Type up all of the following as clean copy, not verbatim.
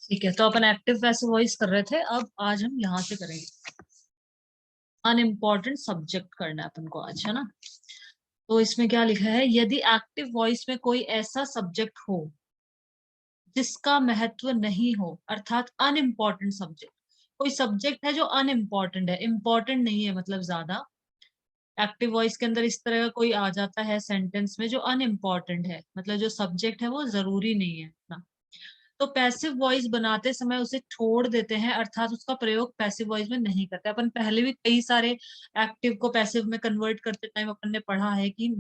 ठीक है, तो अपन एक्टिव पैसिव वॉइस कर रहे थे, अब आज हम यहाँ से करेंगे अनइम्पॉर्टेंट सब्जेक्ट करना है अपन को आज, है ना। तो इसमें क्या लिखा है, यदि एक्टिव वॉइस में कोई ऐसा सब्जेक्ट हो जिसका महत्व नहीं हो, अर्थात अनइम्पॉर्टेंट सब्जेक्ट। कोई सब्जेक्ट है जो अनइम्पॉर्टेंट है, इम्पॉर्टेंट नहीं है मतलब ज्यादा। एक्टिव वॉइस के अंदर इस तरह का कोई आ जाता है सेंटेंस में जो अनइम्पॉर्टेंट है, मतलब जो सब्जेक्ट है वो जरूरी नहीं है ना, तो पैसिव वॉइस बनाते समय उसे छोड़ देते हैं, अर्थात उसका प्रयोग पैसिव वॉइस में नहीं करते। अपन पहले भी कई सारे एक्टिव को पैसिव में कन्वर्ट करते टाइम अपन ने पढ़ा है कि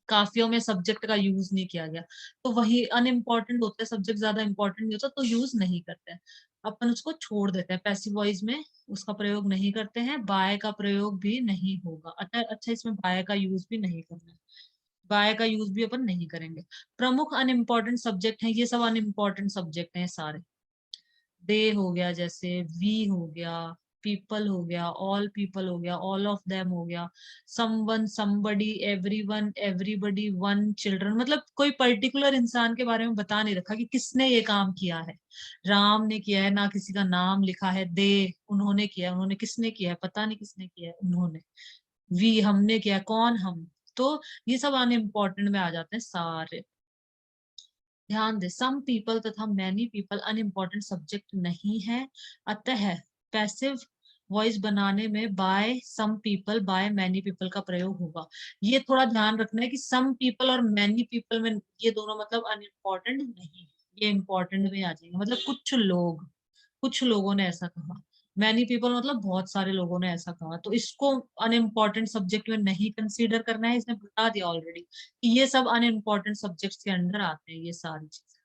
काफियों में सब्जेक्ट का यूज नहीं किया गया, तो वही अनइम्पॉर्टेंट होते हैं, सब्जेक्ट ज्यादा इंपॉर्टेंट नहीं होता तो यूज नहीं करते हैं, अपन उसको छोड़ देते हैं, पैसिव वॉइस में उसका प्रयोग नहीं करते हैं। बाय का प्रयोग भी नहीं होगा, अच्छा इसमें बाय का यूज भी नहीं करना है, बाय का यूज भी अपन नहीं करेंगे। प्रमुख अनइम्पॉर्टेंट सब्जेक्ट हैं, ये सब अनइम्पॉर्टेंट सब्जेक्ट हैं सारे। दे हो गया, जैसे वी हो गया, पीपल हो गया, ऑल पीपल हो गया, ऑल ऑफ देम हो गया, someone, somebody, everyone, everybody, one, children. मतलब कोई पर्टिकुलर इंसान के बारे में बता नहीं रखा कि किसने ये काम किया है। राम ने किया है, ना किसी का नाम लिखा है। दे उन्होंने किया है, उन्होंने किसने किया है पता नहीं किसने किया है, उन्होंने। वी हमने किया, कौन, हम। तो ये सब अनइम्पॉर्टेंट में आ जाते हैं सारे। ध्यान दे, सम पीपल तथा मैनी पीपल अनइम्पॉर्टेंट सब्जेक्ट नहीं है, अतः पैसिव वॉइस बनाने में by some people, by many people का प्रयोग होगा। ये थोड़ा ध्यान रखना है कि सम पीपल और मैनी पीपल में ये दोनों मतलब अनइम्पॉर्टेंट नहीं है, ये इंपॉर्टेंट में आ जाएंगे, मतलब कुछ लोग, कुछ लोगों ने ऐसा कहा। मैनी पीपल मतलब बहुत सारे लोगों ने ऐसा कहा, तो इसको अनइम्पॉर्टेंट सब्जेक्ट में नहीं कंसीडर करना है, इसने बता दिया ऑलरेडी कि ये सब अनइम्पॉर्टेंट सब्जेक्ट्स के अंडर आते हैं ये सारी चीजें।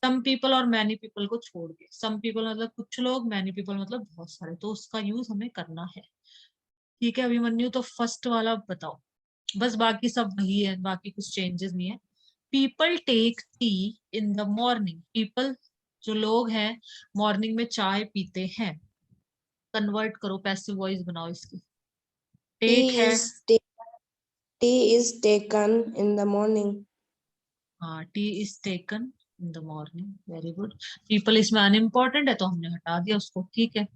सम पीपल और मैनी पीपल को छोड़ के, सम पीपल मतलब कुछ लोग, मैनी पीपल मतलब बहुत सारे, तो उसका यूज हमें करना है। ठीक है अभिमन्यु, तो फर्स्ट वाला बताओ। बस बाकी सब वही है, बाकी कुछ चेंजेस नहीं है। People take tea in the morning, people जो लोग हैं मॉर्निंग में चाय पीते हैं। कन्वर्ट करो, पैसिव वॉइस बनाओ इसकी। टेक Tea है, is tea is taken in the morning. हाँ, T is taken in the morning, very good. People इसमें अनइम्पॉर्टेंट है तो हमने हटा दिया उसको, ठीक है।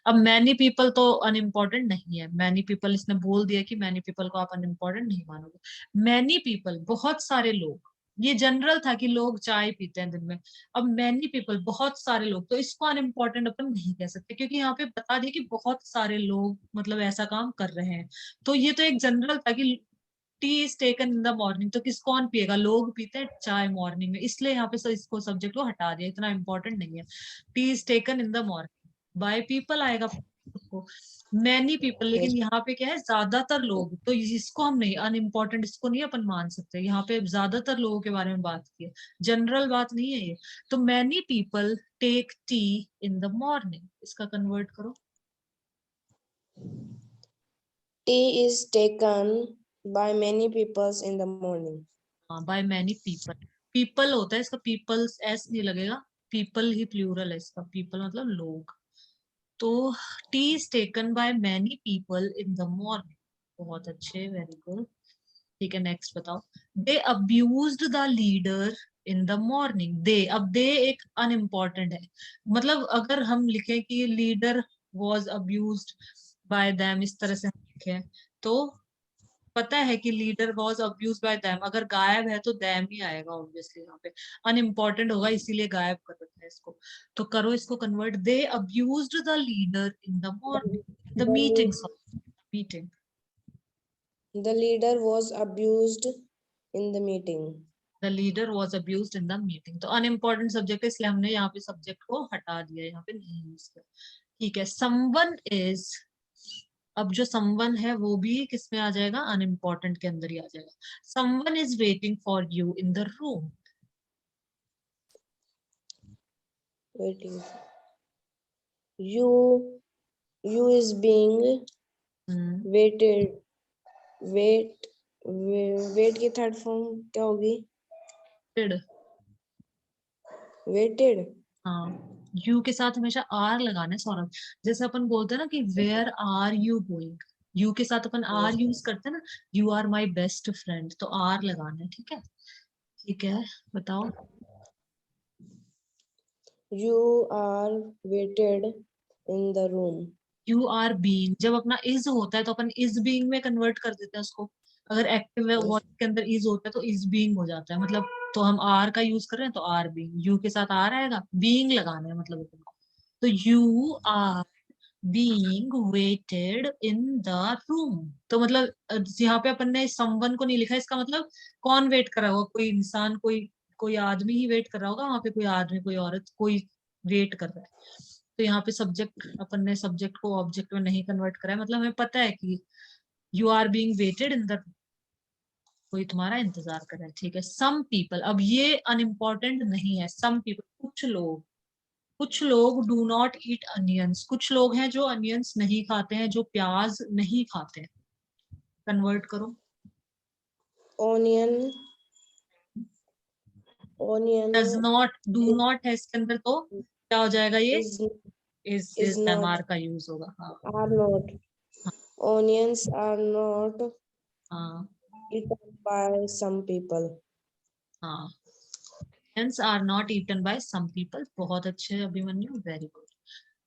अब मैनी पीपल तो अनइम्पॉर्टेंट नहीं है, मैनी पीपल इसने बोल दिया कि मैनी पीपल को आप अनइम्पॉर्टेंट नहीं मानोगे। मैनी पीपल बहुत सारे लोग, ये जनरल था कि लोग चाय पीते हैं दिन में। अब मैनी पीपल बहुत सारे लोग, तो इसको अनइम्पॉर्टेंट अपन नहीं कह सकते, क्योंकि यहाँ पे बता दिया कि बहुत सारे लोग मतलब ऐसा काम कर रहे हैं। तो ये तो एक जनरल था कि T is taken in the morning, तो किस कौन पिएगा, लोग पीते हैं चाय मॉर्निंग में, इसलिए यहाँ पे इसको सब्जेक्ट को हटा दिया, इतना इंपॉर्टेंट नहीं है। T is taken in the morning, by people आएगा उसको, मैनी पीपल, लेकिन यहाँ पे क्या है ज्यादातर लोग, तो इसको हम नहीं, अनइम्पॉर्टेंट इसको नहीं अपन मान सकते, यहाँ पे ज्यादातर लोगों के बारे में बात की है, जनरल बात नहीं है ये। तो many people take tea in the morning, इसका कन्वर्ट करो। Tea is taken by many people in the morning. हाँ, बाय मैनी पीपल, पीपल होता है इसका, पीपल्स एस नहीं लगेगा, पीपल ही प्लूरल है इसका, पीपल मतलब लोग। तो tea is taken by many people in the morning, बहुत अच्छे, वेरी गुड। ठीक है, नेक्स्ट बताओ। They abused the leader in the morning, they, अब दे एक अनइम्पॉर्टेंट है, मतलब अगर हम लिखें कि leader was abused by them, इस तरह से हम लिखें तो पता है कि leader was abuse by them, अगर गायब है तो दैम ही आएगा ऑब्वियसली, यहाँ पे अनइम्पॉर्टेंट होगा इसीलिए गायब कर रखा है इसको। तो करो इसको convert, they abused the leader in the morning, the meeting, meeting. The leader was abused in the meeting. The leader was abused in the meeting, तो अनइम्पॉर्टेंट सब्जेक्ट है इसलिए हमने यहाँ पे सब्जेक्ट को हटा दिया, यहाँ पे नहीं यूज किया। ठीक है, समवन इज, अब जो समवन है वो भी किस में आ जाएगा, अनइम्पॉर्टेंट के अंदर ही आ जाएगा। Someone is waiting for you in the room, Waiting. You is being waited. Wait. Wait की थर्ड फॉर्म क्या होगी? Waited. हाँ, यू के साथ हमेशा आर लगाना है सौरभ, जैसे अपन बोलते हैं ना कि where are you going, you के साथ अपन आर यूज करते हैं ना, you are my best friend, तो आर लगाना है, ठीक है। ठीक है, बताओ। You are waited in the room. You are being, जब अपना इज होता है तो अपन इज बीइंग में कन्वर्ट कर देते हैं उसको। अगर एक्टिव वॉइस के अंदर इज होता है तो इज बीइंग हो जाता है, मतलब तो हम आर का यूज कर रहे हैं तो आर बीइंग, यू के साथ आर आएगा, बीइंग लगाना है मतलब अपन को। तो you are being waited in the room, तो मतलब यहाँ पे अपन ने समवन को नहीं लिखा, इसका मतलब कौन वेट कर रहा होगा, कोई इंसान, कोई कोई आदमी ही वेट कर रहा होगा वहां पे, कोई आदमी कोई औरत कोई वेट कर रहा है। तो यहाँ पे सब्जेक्ट, अपन ने सब्जेक्ट को ऑब्जेक्ट में नहीं कन्वर्ट करा है, मतलब हमें पता है कि you are being waited in the, कोई तुम्हारा इंतजार कर रहा है, ठीक है। सम पीपल, अब ये अनइम्पॉर्टेंट नहीं है, सम पीपल कुछ लोग, कुछ लोग डू नॉट ईट अनियंस, कुछ लोग हैं जो अनियंस नहीं खाते हैं, जो प्याज नहीं खाते हैं। कन्वर्ट करो। Onion, does onion not, do is, not है इसके अंदर तो क्या हो जाएगा ये, is, is is am not, are का यूज होगा। हाँ are not. Onions are not हाँ eaten by some people. हाँ, onions are not eaten by some people, बहुत अच्छे अभिमन्यु, वेरी गुड।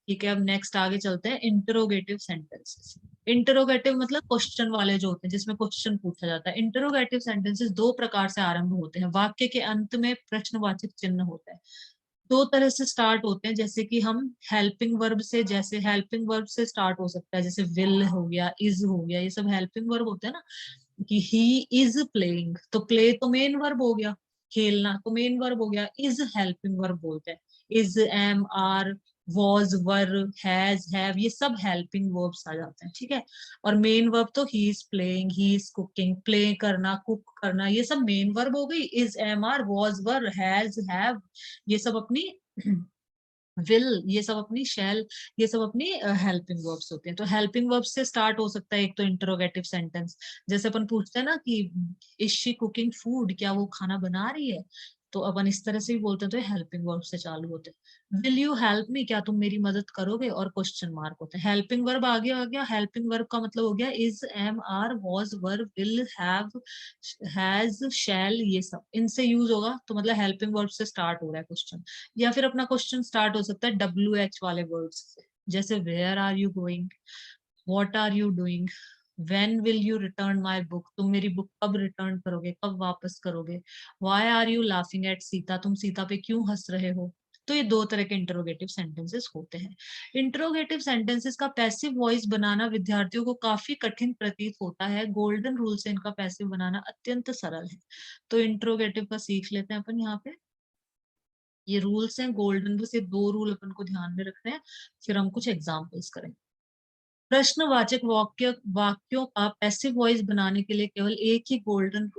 ठीक है, अब नेक्स्ट आगे चलते हैं, इंटरोगेटिव सेंटेंसेस। इंटरोगेटिव मतलब क्वेश्चन वाले जो होते हैं, जिसमें क्वेश्चन पूछा जाता है। इंटरोगेटिव सेंटेंसेस दो प्रकार से आरंभ होते हैं, वाक्य के अंत में प्रश्नवाचक चिन्ह होता है। दो तरह से स्टार्ट होते हैं, जैसे कि हम हेल्पिंग वर्ब से, जैसे हेल्पिंग वर्ब से स्टार्ट हो सकता है, जैसे विल हो गया, इज हो गया, ये सब हेल्पिंग वर्ब होते हैं ना, कि ही इज प्लेइंग, तो प्ले तो मेन वर्ब हो गया, खेलना तो मेन वर्ब हो गया, इज हेल्पिंग वर्ब बोलते हैं। Is, am, are, was, were, has, have, ये सब हेल्पिंग वर्ब्स आ जाते हैं, ठीक है। और मेन वर्ब तो he is playing, he is cooking, play करना, कुक करना, ये सब मेन वर्ब हो गई। Is, am, are, was, were, has, have, ये सब अपनी विल, ये सब अपनी शैल, ये सब अपनी हेल्पिंग वर्ब्स होते हैं। तो हेल्पिंग वर्ब्स से स्टार्ट हो सकता है एक तो इंटरोगेटिव सेंटेंस, जैसे अपन पूछते हैं ना कि इज शी कुकिंग फूड, क्या वो खाना बना रही है, तो अपन इस तरह से भी बोलते हैं, तो हेल्पिंग वर्ब से चालू होते हैं। विल यू हेल्प मी, क्या तुम मेरी मदद करोगे, और क्वेश्चन मार्क होते हैं। हेल्पिंग वर्ब आगे आ गया, हेल्पिंग वर्ब का मतलब हो गया is, am, are, was, were, will, have, has, shall, ये सब इनसे यूज होगा, तो मतलब हेल्पिंग वर्ब से स्टार्ट हो रहा है क्वेश्चन। या फिर अपना क्वेश्चन स्टार्ट हो सकता है डब्ल्यू एच वाले वर्ड्स से, जैसे where are you going, what are you doing, when will you return my book, तुम मेरी बुक कब रिटर्न करोगे, कब वापस करोगे, why are you laughing at Sita, तुम सीता पे क्यों हंस रहे हो। तो ये दो तरह के इंटरोगेटिव सेंटेंसेस होते हैं। इंटरोगेटिव सेंटेंसेस का पैसिव वॉइस बनाना विद्यार्थियों को काफी कठिन प्रतीत होता है, गोल्डन रूल से इनका पैसिव बनाना अत्यंत सरल है। तो इंटरोगेटिव का सीख लेते हैं अपन यहाँ पे, ये रूल्स हैं गोल्डन, बस ये दो रूल अपन को ध्यान में रखने हैं, फिर हम कुछ एग्जांपल्स करेंगे। प्रश्नवाचक वाक्यों का पैसिव वॉइस बनाने के लिए केवल एक ही गोल्डन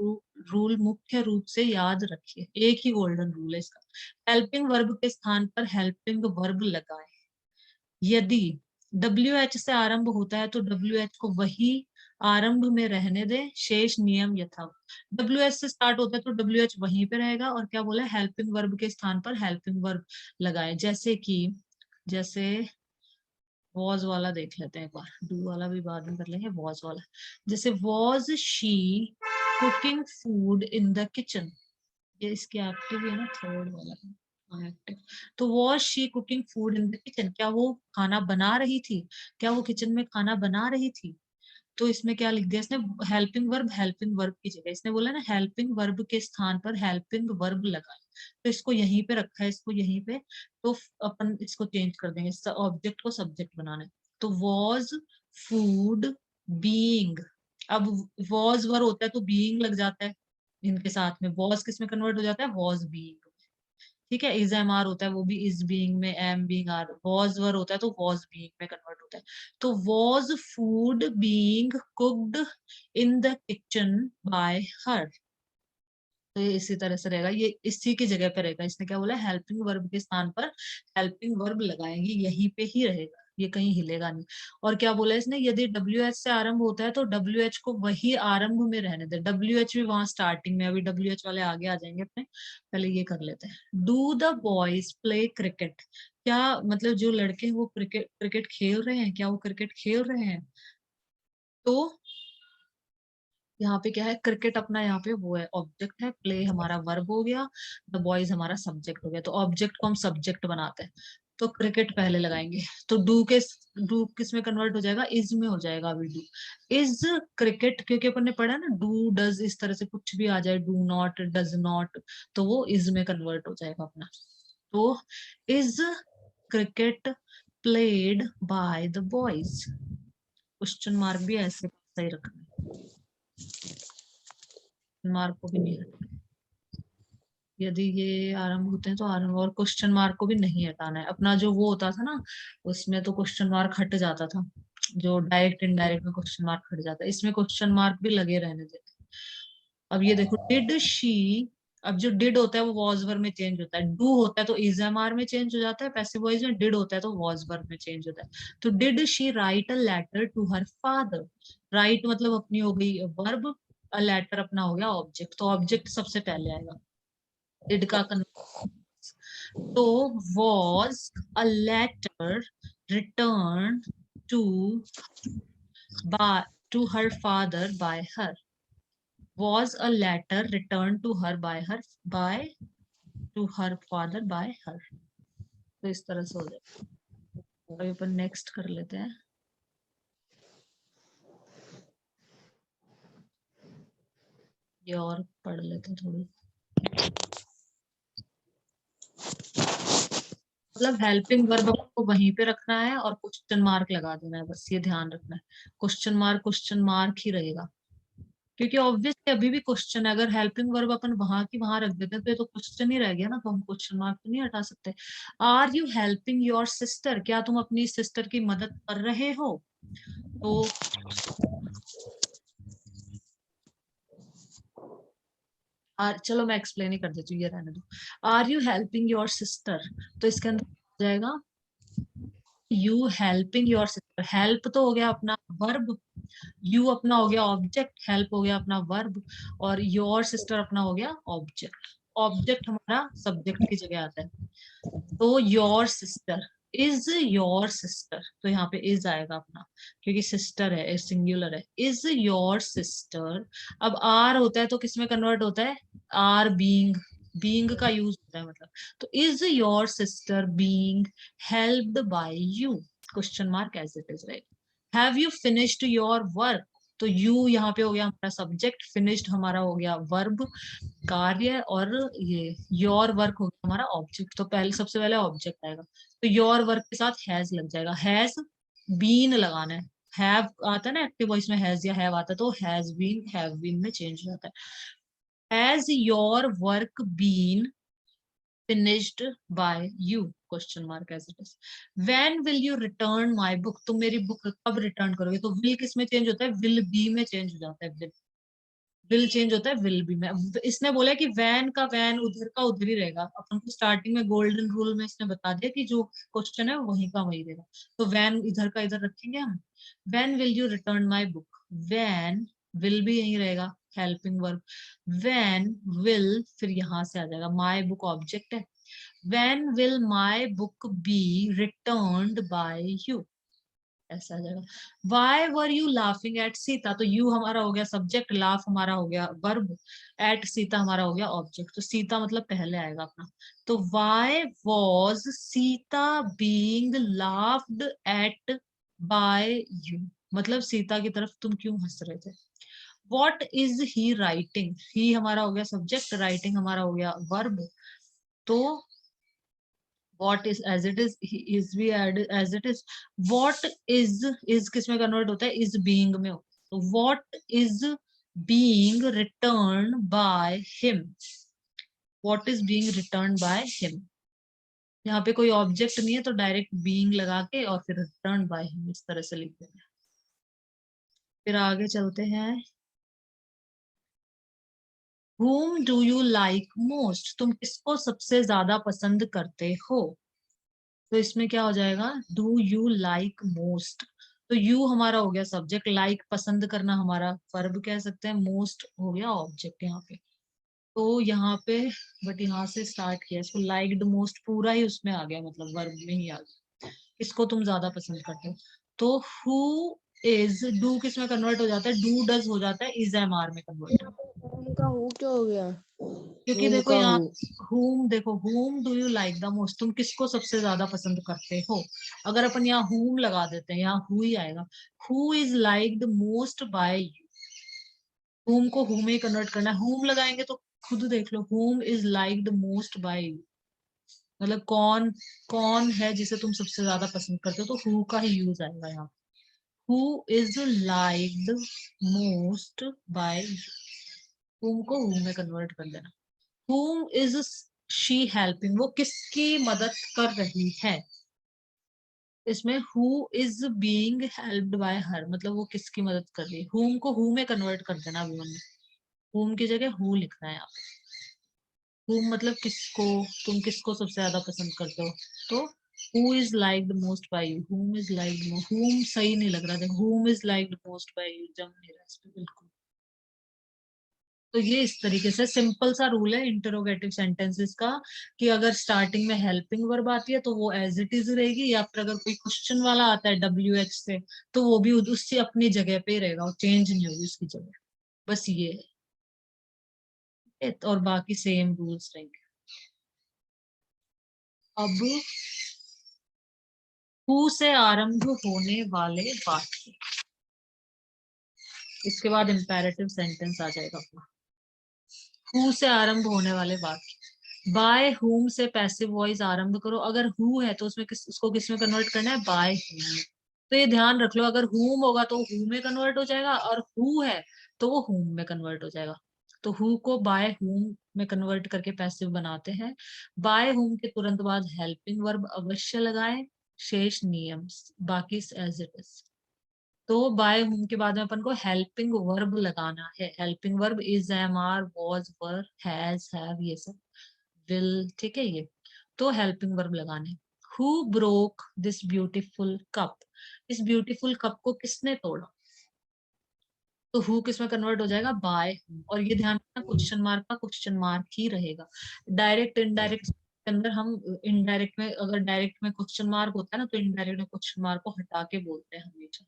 रूल मुख्य रूप से याद रखिए, एक ही गोल्डन रूल है इसका। हेल्पिंग वर्ब के स्थान पर हेल्पिंग वर्ब लगाएं। यदि डब्ल्यू एच से आरंभ होता है तो डब्ल्यू एच को वही आरंभ में रहने दें, शेष नियम यथावत। डब्ल्यू एच से स्टार्ट होता है तो डब्ल्यू एच वहीं पे रहेगा, और क्या बोला, हेल्पिंग वर्ब के स्थान पर हेल्पिंग वर्ब लगाए, जैसे कि, जैसे वॉज वाला देख लेते हैं एक बार, डू वाला भी बाद में कर लेंगे, वॉज वाला, जैसे was she cooking food in the kitchen, ये इसकी एक्टिव है ना, थर्ड वाला है एक्टिव। तो was she cooking food in the kitchen, क्या वो खाना बना रही थी, क्या वो किचन में खाना बना रही थी। तो इसमें क्या लिख दिया इसने, हेल्पिंग वर्ब की जगह इसने बोला ना हेल्पिंग वर्ब के स्थान पर हेल्पिंग वर्ब लगाए, तो इसको यहीं पे रखा है, इसको यहीं पे, तो अपन इसको चेंज कर देंगे, ऑब्जेक्ट को सब्जेक्ट बनाने। तो वॉज फूड बीइंग, अब वॉज वर होता है तो बीइंग लग जाता है इनके साथ में, वॉज किस में कन्वर्ट हो जाता है, वॉज बीइंग, ठीक है। इज, एम, आर होता है वो भी इज बीइंग में, am being, are, was were होता है तो वॉज बीइंग में कन्वर्ट होता है। तो was food being cooked in the kitchen bye हर, तो ये इसी तरह से रहेगा, ये इसी की जगह पे रहेगा, इसने क्या बोला, हेल्पिंग वर्ब के स्थान पर हेल्पिंग वर्ब लगाएंगे, यहीं पे ही रहेगा, ये कहीं हिलेगा नहीं। और क्या बोला इसने, यदि डब्ल्यू एच से आरंभ होता है तो डब्ल्यू एच को वही आरंभ में रहने दे, डब्ल्यू एच भी वहां स्टार्टिंग में, अभी डब्ल्यू एच वाले आगे आ जाएंगे अपने, पहले ये कर लेते हैं। Do the boys play cricket, क्या मतलब जो लड़के हैं वो क्रिकेट क्रिकेट खेल रहे हैं, क्या वो क्रिकेट खेल रहे हैं। तो यहाँ पे क्या है, क्रिकेट अपना यहाँ पे वो है, ऑब्जेक्ट है, प्ले हमारा वर्ब हो गया, द बॉयज हमारा सब्जेक्ट हो गया। तो ऑब्जेक्ट को हम सब्जेक्ट बनाते हैं, तो क्रिकेट पहले लगाएंगे। तो डू किस में कन्वर्ट हो जाएगा, इज में हो जाएगा। अभी डू इज क्रिकेट, क्योंकि अपन ने पढ़ा ना डू डज, इस तरह से कुछ भी आ जाए, डू नॉट, डज नॉट, तो वो इज में कन्वर्ट हो जाएगा अपना। तो is cricket played by the boys, question mark भी ऐसे सही रखना है, मार्क को भी नहीं हटाना। यदि ये आरंभ होते हैं तो आरंभ, और क्वेश्चन मार्क को भी नहीं हटाना है। अपना जो वो होता था ना, उसमें तो क्वेश्चन मार्क हट जाता था, जो डायरेक्ट इनडायरेक्ट में क्वेश्चन मार्क हट जाता है, इसमें क्वेश्चन मार्क भी लगे रहने देते। अब ये देखो, डिड शी, अब जो डिड होता है वो वॉज वर्ब में चेंज होता है, डू होता है तो इज एम आर में चेंज हो जाता है पैसिव वॉइस में, डिड होता है तो वॉज वर्ब में चेंज होता है। तो did she write a letter to her father, write मतलब अपनी हो गई वर्ब, अ लेटर अपना हो गया ऑब्जेक्ट, तो ऑब्जेक्ट सबसे पहले आएगा डिड का। तो was a letter returned to by to her father by her, was a letter returned to her by her by to her father by her। तो इस तरह से हो जाए। अभी अपन नेक्स्ट कर लेते हैं, ये और पढ़ लेते हैं थोड़ी। मतलब हेल्पिंग वर्ब आपको वहीं पे रखना है और क्वेश्चन मार्क लगा देना है, बस ये ध्यान रखना है, क्वेश्चन मार्क ही रहेगा, क्योंकि ऑब्वियसली अभी भी क्वेश्चन है। अगर हेल्पिंग वर्ब अपन वहां की वहां रख देते हैं तो ये तो क्वेश्चन ही रह गया ना, तो हम क्वेश्चन मार्क तो नहीं हटा सकते। Are you helping your sister, क्या तुम अपनी सिस्टर की मदद कर रहे हो? तो चलो मैं एक्सप्लेन ही कर देती हूँ, ये रहने दो। Are you helping your sister, तो इसके अंदर हो जाएगा you helping your sister, help तो हो गया अपना वर्ब, यू अपना हो गया ऑब्जेक्ट, हेल्प हो गया अपना वर्ब, और योर सिस्टर अपना हो गया ऑब्जेक्ट। ऑब्जेक्ट हमारा सब्जेक्ट की जगह आता है। तो your sister, is your sister, तो यहाँ पे इज आएगा अपना, क्योंकि सिस्टर है, सिंगुलर है, इज योर सिस्टर। अब आर होता है तो किसमें कन्वर्ट होता है, आर बीइंग, बीइंग का यूज होता है मतलब। तो is your sister being helped by you, question mark as it is, right. Have you finished your work, तो यू यहाँ पे हो गया हमारा सब्जेक्ट, फिनिश्ड हमारा हो गया वर्ब, कार्य, और ये योर वर्क हो गया हमारा ऑब्जेक्ट। तो पहले सबसे पहले ऑब्जेक्ट आएगा, तो योर वर्क के साथ हैज लग जाएगा, हैज बीन लगाना है। हैव आता है ना एक्टिव वॉइस में, हैज या हैव आता है, तो हैज बीन हैव बीन में चेंज हो जाता है। Has your work been finished by you, question mark as it is. When will you return my book, तुम मेरी बुक कब रिटर्न करोगे, तो विल किस में चेंज होता है, विल बी में चेंज हो जाता है, विल चेंज होता है विल बी में। अब इसने बोला कि वैन का वैन उधर का उधर ही रहेगा, अपन को स्टार्टिंग में गोल्डन रूल में इसने बता दिया कि जो क्वेश्चन है वहीं का वही रहेगा, तो वैन इधर का इधर रखेंगे हम। Van will you return my book, van will भी यही रहेगा, हेल्पिंग वर्ब। वैन विल फिर यहां से आ जाएगा, माई बुक ऑब्जेक्ट है, when will my book be returned by you, ऐसा आ जाएगा। Why were you laughing at Sita, तो यू हमारा हो गया सब्जेक्ट, लाफ हमारा हो गया वर्ब, एट सीता हमारा हो गया ऑब्जेक्ट, तो सीता मतलब पहले आएगा अपना। तो why was Sita being laughed at by you, मतलब सीता की तरफ तुम क्यों हंस रहे थे। What is he writing, he हमारा हो गया सब्जेक्ट, राइटिंग हमारा हो गया वर्ब। तो what is as it is we add as it is। what is किस में कन्वर्ट होता है, is being में होता है। तो what is being returned by him, what is being returned by him, यहाँ पे कोई ऑब्जेक्ट नहीं है तो डायरेक्ट being लगा के और फिर returned by him इस तरह से लिख देंगे। फिर आगे चलते हैं, whom do you like most, तुम किसको सबसे ज्यादा पसंद करते हो। तो इसमें क्या हो जाएगा, डू यू लाइक मोस्ट, तो यू हमारा हो गया सब्जेक्ट, लाइक पसंद करना हमारा वर्ब कह सकते हैं, मोस्ट हो गया ऑब्जेक्ट यहाँ पे। तो यहाँ पे बट यहाँ से स्टार्ट किया इसको, लाइक्ड मोस्ट पूरा ही उसमें आ गया, मतलब वर्ब में ही आ गया, इसको तुम ज्यादा पसंद करते हो। तो हु इज, डू किस में कन्वर्ट हो जाता है, डू डज हो जाता है, इज एम आर में कन्वर्ट। उनका हु क्या हो गया? क्योंकि देखो उनका यहाँ हु। whom, देखो whom do you like the most, तुम किसको सबसे ज्यादा पसंद करते हो। अगर अपन यहाँ whom लगा देते हैं, यहाँ who ही आएगा। who is liked most by you, whom को whom में कन्वर्ट करना है। whom लगाएंगे तो खुद देख लो, whom is liked most by you, मतलब कौन कौन है जिसे तुम सबसे ज्यादा पसंद करते हो, तो who का ही यूज आएगा यहाँ। who is liked most by you, whom को whom में कन्वर्ट कर देना। whom is she helping, वो किसकी मदद कर रही है। इसमें who is being helped by her, मतलब वो किसकी मदद कर रही है। whom को who में कन्वर्ट कर देना अभी हमने, whom की जगह who लिखना है यहाँ पे। whom मतलब किसको, तुम किसको सबसे ज्यादा पसंद करते हो, तो who is liked most by you, whom is liked most, whom सही नहीं लग रहा था, whom is liked most by you जम नहीं रहा इस पे बिल्कुल। तो ये इस तरीके से सिंपल सा रूल है इंटरोगेटिव सेंटेंसेस का, कि अगर स्टार्टिंग में हेल्पिंग वर्ब आती है तो वो एज इट इज रहेगी, या फिर अगर कोई क्वेश्चन वाला आता है WH से, तो वो भी उससे अपनी जगह पे रहेगा, चेंज नहीं होगी उसकी जगह। बस ये है, और बाकी सेम रूल्स रहेंगे। अब हु से आरंभ होने वाले वाक्य, इसके बाद इंपेरेटिव सेंटेंस आ जाएगा अपना। हु से आरंभ होने वाले वाक्य, बाय हुम से पैसिव वॉइस आरंभ करो। अगर हु है तो उसमें उसको किस में कन्वर्ट करना है, बाय हुम। तो ये ध्यान रख लो, अगर हुम होगा तो हु में कन्वर्ट हो जाएगा, और हु है तो वो हुम में कन्वर्ट हो जाएगा। तो हु को बाय हुम में कन्वर्ट करके पैसिव बनाते हैं। बाय हुम के तुरंत बाद हेल्पिंग वर्ब अवश्य लगाएं, शेष नियम बाकी एज इट इज। तो बाय हुम के बाद में अपन को हेल्पिंग वर्ब लगाना है। Helping verb is, am are, was, were, has, have, ये सब, विल, ठीक है ये। तो हेल्पिंग वर्ब लगाने। Who broke this beautiful cup, इस ब्यूटीफुल कप को किसने तोड़ा, तो हु किस में कन्वर्ट हो जाएगा, बाय हु। और ये ध्यान रखना, क्वेश्चन मार्क का क्वेश्चन मार्क ही रहेगा। डायरेक्ट इनडायरेक्ट के अंदर हम इनडायरेक्ट में, अगर डायरेक्ट में क्वेश्चन मार्क होता है ना, तो इनडायरेक्ट में क्वेश्चन मार्क को हटा के बोलते हैं हमेशा।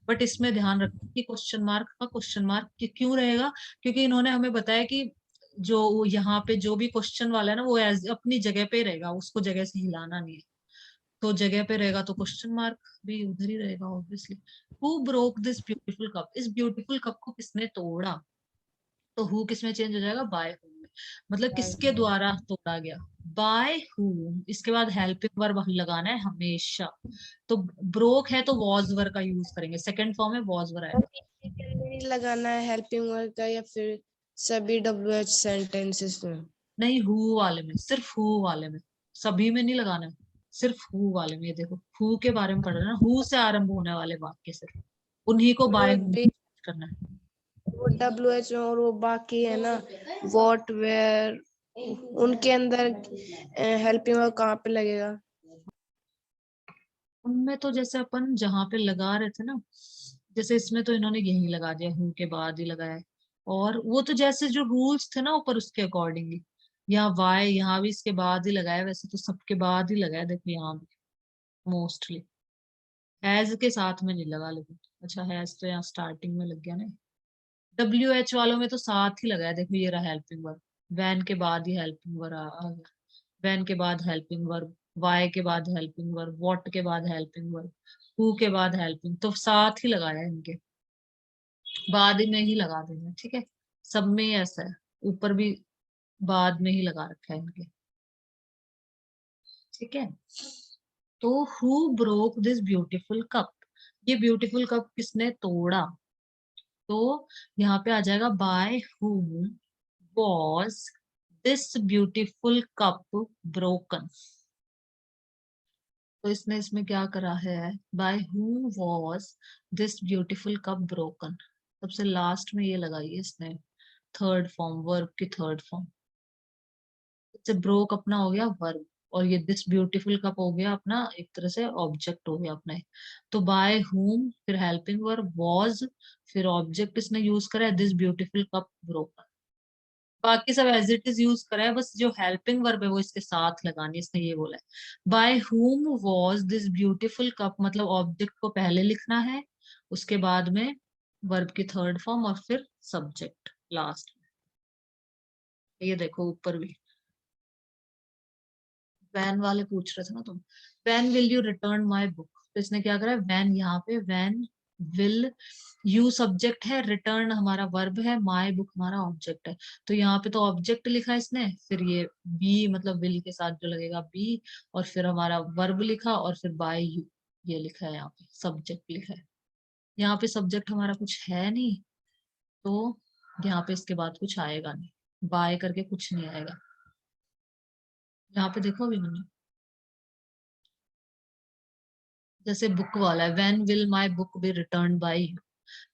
बट इसमें ध्यान रखना कि क्वेश्चन मार्क का क्वेश्चन मार्क क्यों रहेगा, क्योंकि इन्होंने हमें बताया कि जो यहाँ पे जो भी क्वेश्चन वाला है ना, वो अपनी जगह पे रहेगा, उसको जगह से हिलाना नहीं है। तो जगह पे रहेगा तो क्वेश्चन मार्क भी उधर ही रहेगा obviously. Who broke this beautiful cup, इस ब्यूटीफुल कप को किसने तोड़ा, तो हु किस में चेंज हो जाएगा, बाय हु में, मतलब किसके द्वारा तोड़ा गया, बाय हु। इसके बाद हेल्पिंग वर्ब लगाना है हमेशा। तो ब्रोक है तो वॉज वर्ब का यूज करेंगे, सेकंड फॉर्म में वॉज वर्ब आएगा। नहीं लगाना है हेल्पिंग वर्ब का, या फिर सभी WH सेंटेंसेस में? नहीं, हु वाले में, सिर्फ हु वाले में, सभी में नहीं लगाना है, सिर्फ हु वाले में। ये देखो हु के बारे में पढ़ रहे हैं ना, हु से आरंभ होने वाले वाक्य सिर्फ उन्हीं को बाय हु करना है। वो WH और वो बाकी है ना, वॉट, वेयर, उनके अंदर हेल्पिंग वर्ब कहाँ पे लगेगा? उनमें तो जैसे अपन जहाँ पे लगा रहे थे ना, जैसे इसमें तो इन्होंने यही लगा दिया, हु के बाद ही लगाया है। और वो तो जैसे जो रूल्स थे ना ऊपर, उसके अकॉर्डिंगली, यहाँ वाई यहाँ भी इसके बाद ही लगाया, वैसे तो सबके बाद ही लगाया, देखो यहाँ भी मोस्टली हैज के साथ में नहीं लगा, लेकिन अच्छा हैज तो यहाँ स्टार्टिंग में लग गया ना। WH वालों में तो साथ ही लगाया, देखो ये रहा हेल्पिंग वर्ब, वैन के बाद ही हेल्पिंग वर्ब आ गया, वैन के बाद हेल्पिंग वर्ब, वाई के बाद हेल्पिंग वर्ब, व्हाट के बाद हेल्पिंग वर्ब, हु के बाद हेल्पिंग, तो साथ ही लगाया है इनके, बाद में ही लगा देना, ठीक है। सब में ही ऐसा है, ऊपर भी बाद में ही लगा रखा है इनके, ठीक है। तो who broke this beautiful cup, ये ब्यूटीफुल कप किसने तोड़ा, तो यहाँ पे आ जाएगा bye whom was this beautiful cup broken। तो इसने इसमें क्या करा है, by whom was this beautiful cup broken, सबसे लास्ट में ये लगाई है इसने, थर्ड फॉर्म, वर्ब की थर्ड फॉर्म। इससे ब्रोक अपना हो गया वर्ब, और ये दिस ब्यूटीफुल कप हो गया अपना एक तरह से ऑब्जेक्ट हो गया अपना। तो बाय whom, फिर हेल्पिंग वर्ब was, फिर ऑब्जेक्ट इसने यूज करा है दिस ब्यूटीफुल कप ब्रोकन। बाकी सब एज इट इज यूज करा है, बस जो हेल्पिंग वर्ब है वो इसके साथ लगानी है, इसने ये बोला है। By whom was this beautiful cup, मतलब ऑब्जेक्ट को पहले लिखना है, उसके बाद में वर्ब की थर्ड फॉर्म और फिर सब्जेक्ट लास्ट में। ये देखो ऊपर भी वैन वाले पूछ रहे थे ना तुम, van will you return my book, तो इसने क्या करा, वैन यहाँ पे वैन विल, यू सब्जेक्ट है, रिटर्न हमारा वर्ब है, माई बुक हमारा ऑब्जेक्ट है। तो यहाँ पे तो ऑब्जेक्ट लिखा है इसने, फिर ये बी मतलब विल के साथ जो लगेगा बी, और फिर हमारा वर्ब लिखा और फिर बाय यू ये लिखा है, यहाँ पे सब्जेक्ट लिखा है। यहाँ पे सब्जेक्ट हमारा कुछ है नहीं, तो यहाँ पे इसके बाद कुछ आएगा नहीं, बाय करके कुछ नहीं आएगा। यहाँ पे देखो अभी मैंने जैसे बुक वाला है, when will my book be return by you,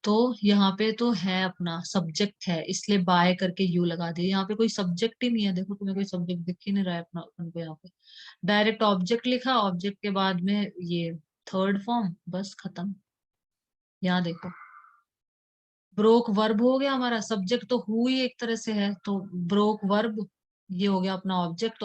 तो यहाँ पे तो है अपना सब्जेक्ट है, इसलिए बाय करके यू लगा दिया। यहाँ पे कोई सब्जेक्ट ही नहीं है, देखो तुम्हें कोई सब्जेक्ट दिख ही नहीं रहा है अपना अपन को, यहाँ पे डायरेक्ट ऑब्जेक्ट लिखा, ऑब्जेक्ट के बाद में ये थर्ड फॉर्म, बस खत्म। यहाँ देखो ब्रोक वर्ब हो गया हमारा, सब्जेक्ट तो हु ही एक तरह से है, तो ब्रोक वर्ब ये हो गया अपना ऑब्जेक्ट।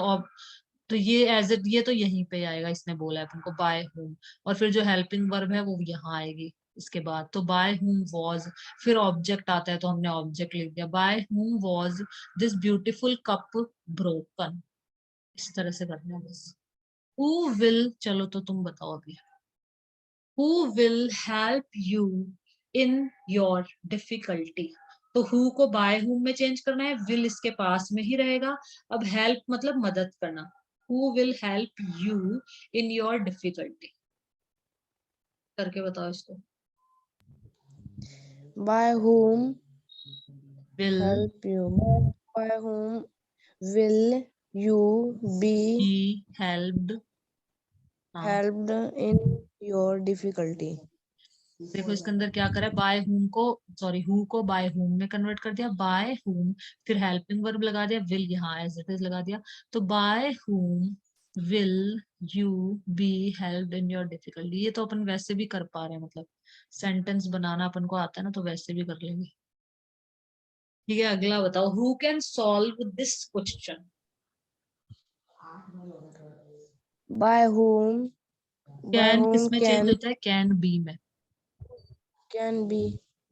तो ये एज इट ये तो यहीं पे आएगा, इसने बोला है अपन को बाय हुम, और फिर जो हेल्पिंग वर्ब है वो यहाँ आएगी इसके बाद। तो बाय हुम वॉज, फिर ऑब्जेक्ट आता है तो हमने ऑब्जेक्ट लिख दिया, by whom was this beautiful cup broken. इस तरह से करना है बस। हु विल, चलो तो तुम बताओ अभी, who will help you in your difficulty, तो हु को बाय हुम में चेंज करना है, विल इसके पास में ही रहेगा। अब हेल्प मतलब मदद करना, who will help you in your difficulty, करके बताओ इसको। by whom will help you, by whom will you be be helped, हाँ helped in your difficulty? देखो इसके अंदर क्या करा है, बाय हुम को, sorry who co by whom में कन्वर्ट कर दिया, बाय हुम फिर हेल्पिंग वर्ब लगा दिया, विल यहाँ एज इट इज लगा दिया, तो by whom will you be helped in your difficulty. ये तो अपन वैसे भी कर पा रहे हैं, मतलब सेंटेंस बनाना अपन को आता है ना, तो वैसे भी कर लेंगे। ठीक है अगला बताओ, who can solve this question. by whom by can whom किसमें चेंज can होता है, कैन बी में। can be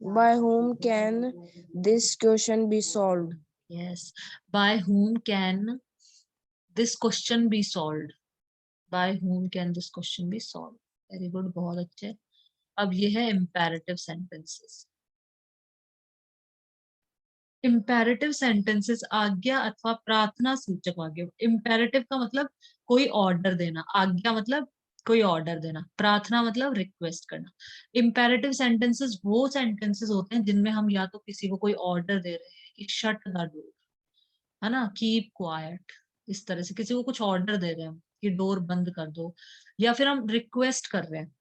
by whom can this question be solved? Yes, by whom can this question be solved, by whom can this question be solved। Very good, बहुत अच्छे। अब ये है imperative sentences. Imperative sentences आज्ञा अथवा प्रार्थना सूचक वाक्य। इम्पेरेटिव का मतलब कोई ऑर्डर देना, आज्ञा मतलब कोई ऑर्डर देना, प्रार्थना मतलब रिक्वेस्ट करना। इम्पेरेटिव सेंटेंसेस वो सेंटेंसेस होते हैं जिनमें हम या तो किसी को कोई ऑर्डर दे रहे हैं कि शट द डोर, है ना, कीप क्वाइट, इस तरह से किसी को कुछ ऑर्डर दे रहे हैं हम कि डोर बंद कर दो, या फिर हम रिक्वेस्ट कर रहे हैं,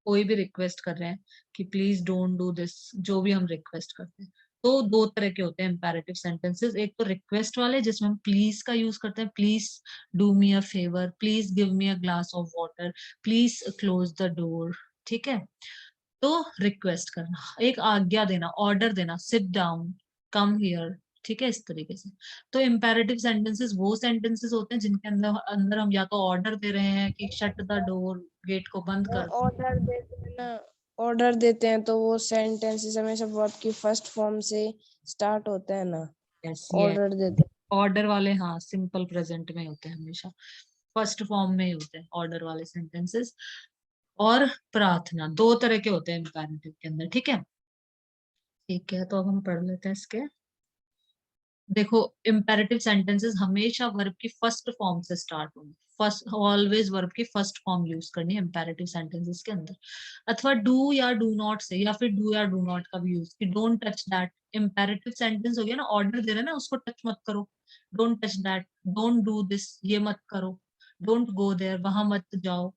कोई भी रिक्वेस्ट कर रहे हैं कि प्लीज डोंट डू दिस, जो भी हम रिक्वेस्ट करते हैं। तो दो तरह के होते हैं इम्पेरेटिव सेंटेंसेस, एक तो रिक्वेस्ट वाले जिसमें हम प्लीज का यूज करते हैं, please do me a favour, please give me a glass of water, please close the door. ठीक है, तो रिक्वेस्ट करना, एक आज्ञा देना, ऑर्डर देना, सिट डाउन, कम हियर। ठीक है, इस तरीके से। तो इम्पेरेटिव सेंटेंसेस वो सेंटेंसेस होते हैं जिनके अंदर अंदर हम या तो ऑर्डर दे रहे हैं कि शट द डोर, गेट को बंद कर दो। ऑर्डर देते हैं ना, ऑर्डर देते हैं तो वो सेंटेंसेस हमेशा वर्ब की फर्स्ट फॉर्म से स्टार्ट होते हैं ना, यस ये ऑर्डर देते हैं। ऑर्डर वाले, हाँ सिंपल प्रेजेंट में होते हैं, हमेशा फर्स्ट फॉर्म में ही होते हैं ऑर्डर वाले सेंटेंसेस। और प्रार्थना, दो तरह के होते हैं इम्पेरेटिव के अंदर। ठीक है, ठीक है, तो अब हम पढ़ लेते हैं इसके। देखो इम्पेरेटिव सेंटेंसेस हमेशा वर्ब की फर्स्ट फॉर्म से स्टार्ट होंगे, फर्स्ट ऑलवेज वर्ब की फर्स्ट फॉर्म यूज करनी है इम्पेरेटिव सेंटेंसेस के अंदर, अथवा डू या डू नॉट से, या फिर डू या डू नॉट का भी यूज, कि don't touch that. Imperative sentence हो गया ना, ऑर्डर दे रहे ना, उसको टच मत करो, don't touch that, don't do this, ये मत करो, डोंट गो देयर, वहां मत जाओ,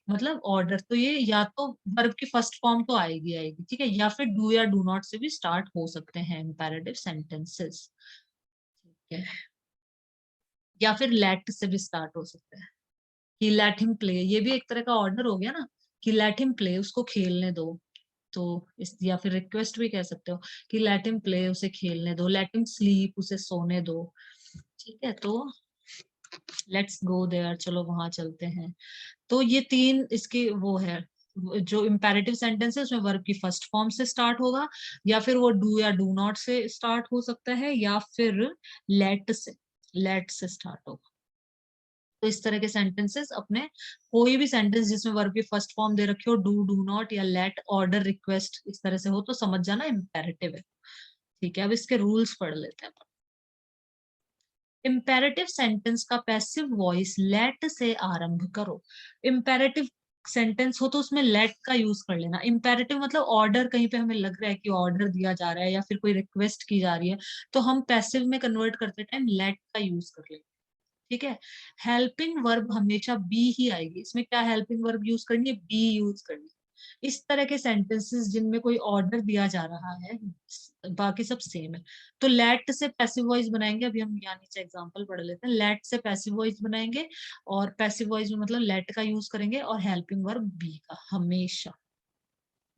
मतलब ऑर्डर। तो ये या तो वर्ब की फर्स्ट फॉर्म तो आएगी आएगी, ठीक है, या फिर डू या डू नॉट से भी स्टार्ट हो सकते हैं इम्पेरेटिव सेंटेंसेस। ठीक है, या फिर लेट से भी स्टार्ट हो सकता है कि लेट हिम प्ले, ये भी एक तरह का ऑर्डर हो गया ना, कि लेट हिम प्ले, उसको खेलने दो। तो इस, या फिर रिक्वेस्ट भी कह सकते हो कि लेट हिम प्ले, उसे खेलने दो, लेट हिम स्लीप, उसे सोने दो। ठीक है, तो लेट्स गो देयर, चलो वहां चलते हैं। तो ये तीन इसकी वो है, जो इम्पेरेटिव सेंटेंस है उसमें वर्ब की फर्स्ट फॉर्म से स्टार्ट होगा, या फिर वो डू या डू नॉट से स्टार्ट हो सकता है, या फिर लेट से स्टार्ट होगा। तो इस तरह के सेंटेंसेस अपने, कोई भी सेंटेंस जिसमें वर्ब की फर्स्ट फॉर्म दे रखी हो, डू नॉट या लेट, ऑर्डर, रिक्वेस्ट, इस तरह से हो तो समझ जाना इम्पेरेटिव है। ठीक है, अब इसके रूल्स पढ़ लेते हैं। इम्पेरेटिव सेंटेंस का पैसिव वॉइस लेट से आरंभ करो। इम्पेरेटिव सेंटेंस हो तो उसमें लेट का यूज कर लेना। इम्पेरेटिव मतलब ऑर्डर, कहीं पे हमें लग रहा है कि ऑर्डर दिया जा रहा है या फिर कोई रिक्वेस्ट की जा रही है, तो हम पैसिव में कन्वर्ट करते टाइम लेट का यूज कर लेंगे। ठीक है, हेल्पिंग वर्ब हमेशा बी ही आएगी। इसमें क्या हेल्पिंग वर्ब यूज करनी है? बी यूज करनी है। इस तरह के सेंटेंसेस जिनमें कोई ऑर्डर दिया जा रहा है, बाकी सब सेम है। तो लेट से पैसिव वॉइस बनाएंगे। अभी हम यहाँ नीचे एग्जांपल पढ़ लेते हैं। लेट से पैसिव वॉइस बनाएंगे, और पैसिव वॉइस में मतलब लेट का यूज करेंगे, और हेल्पिंग वर्ब बी का हमेशा।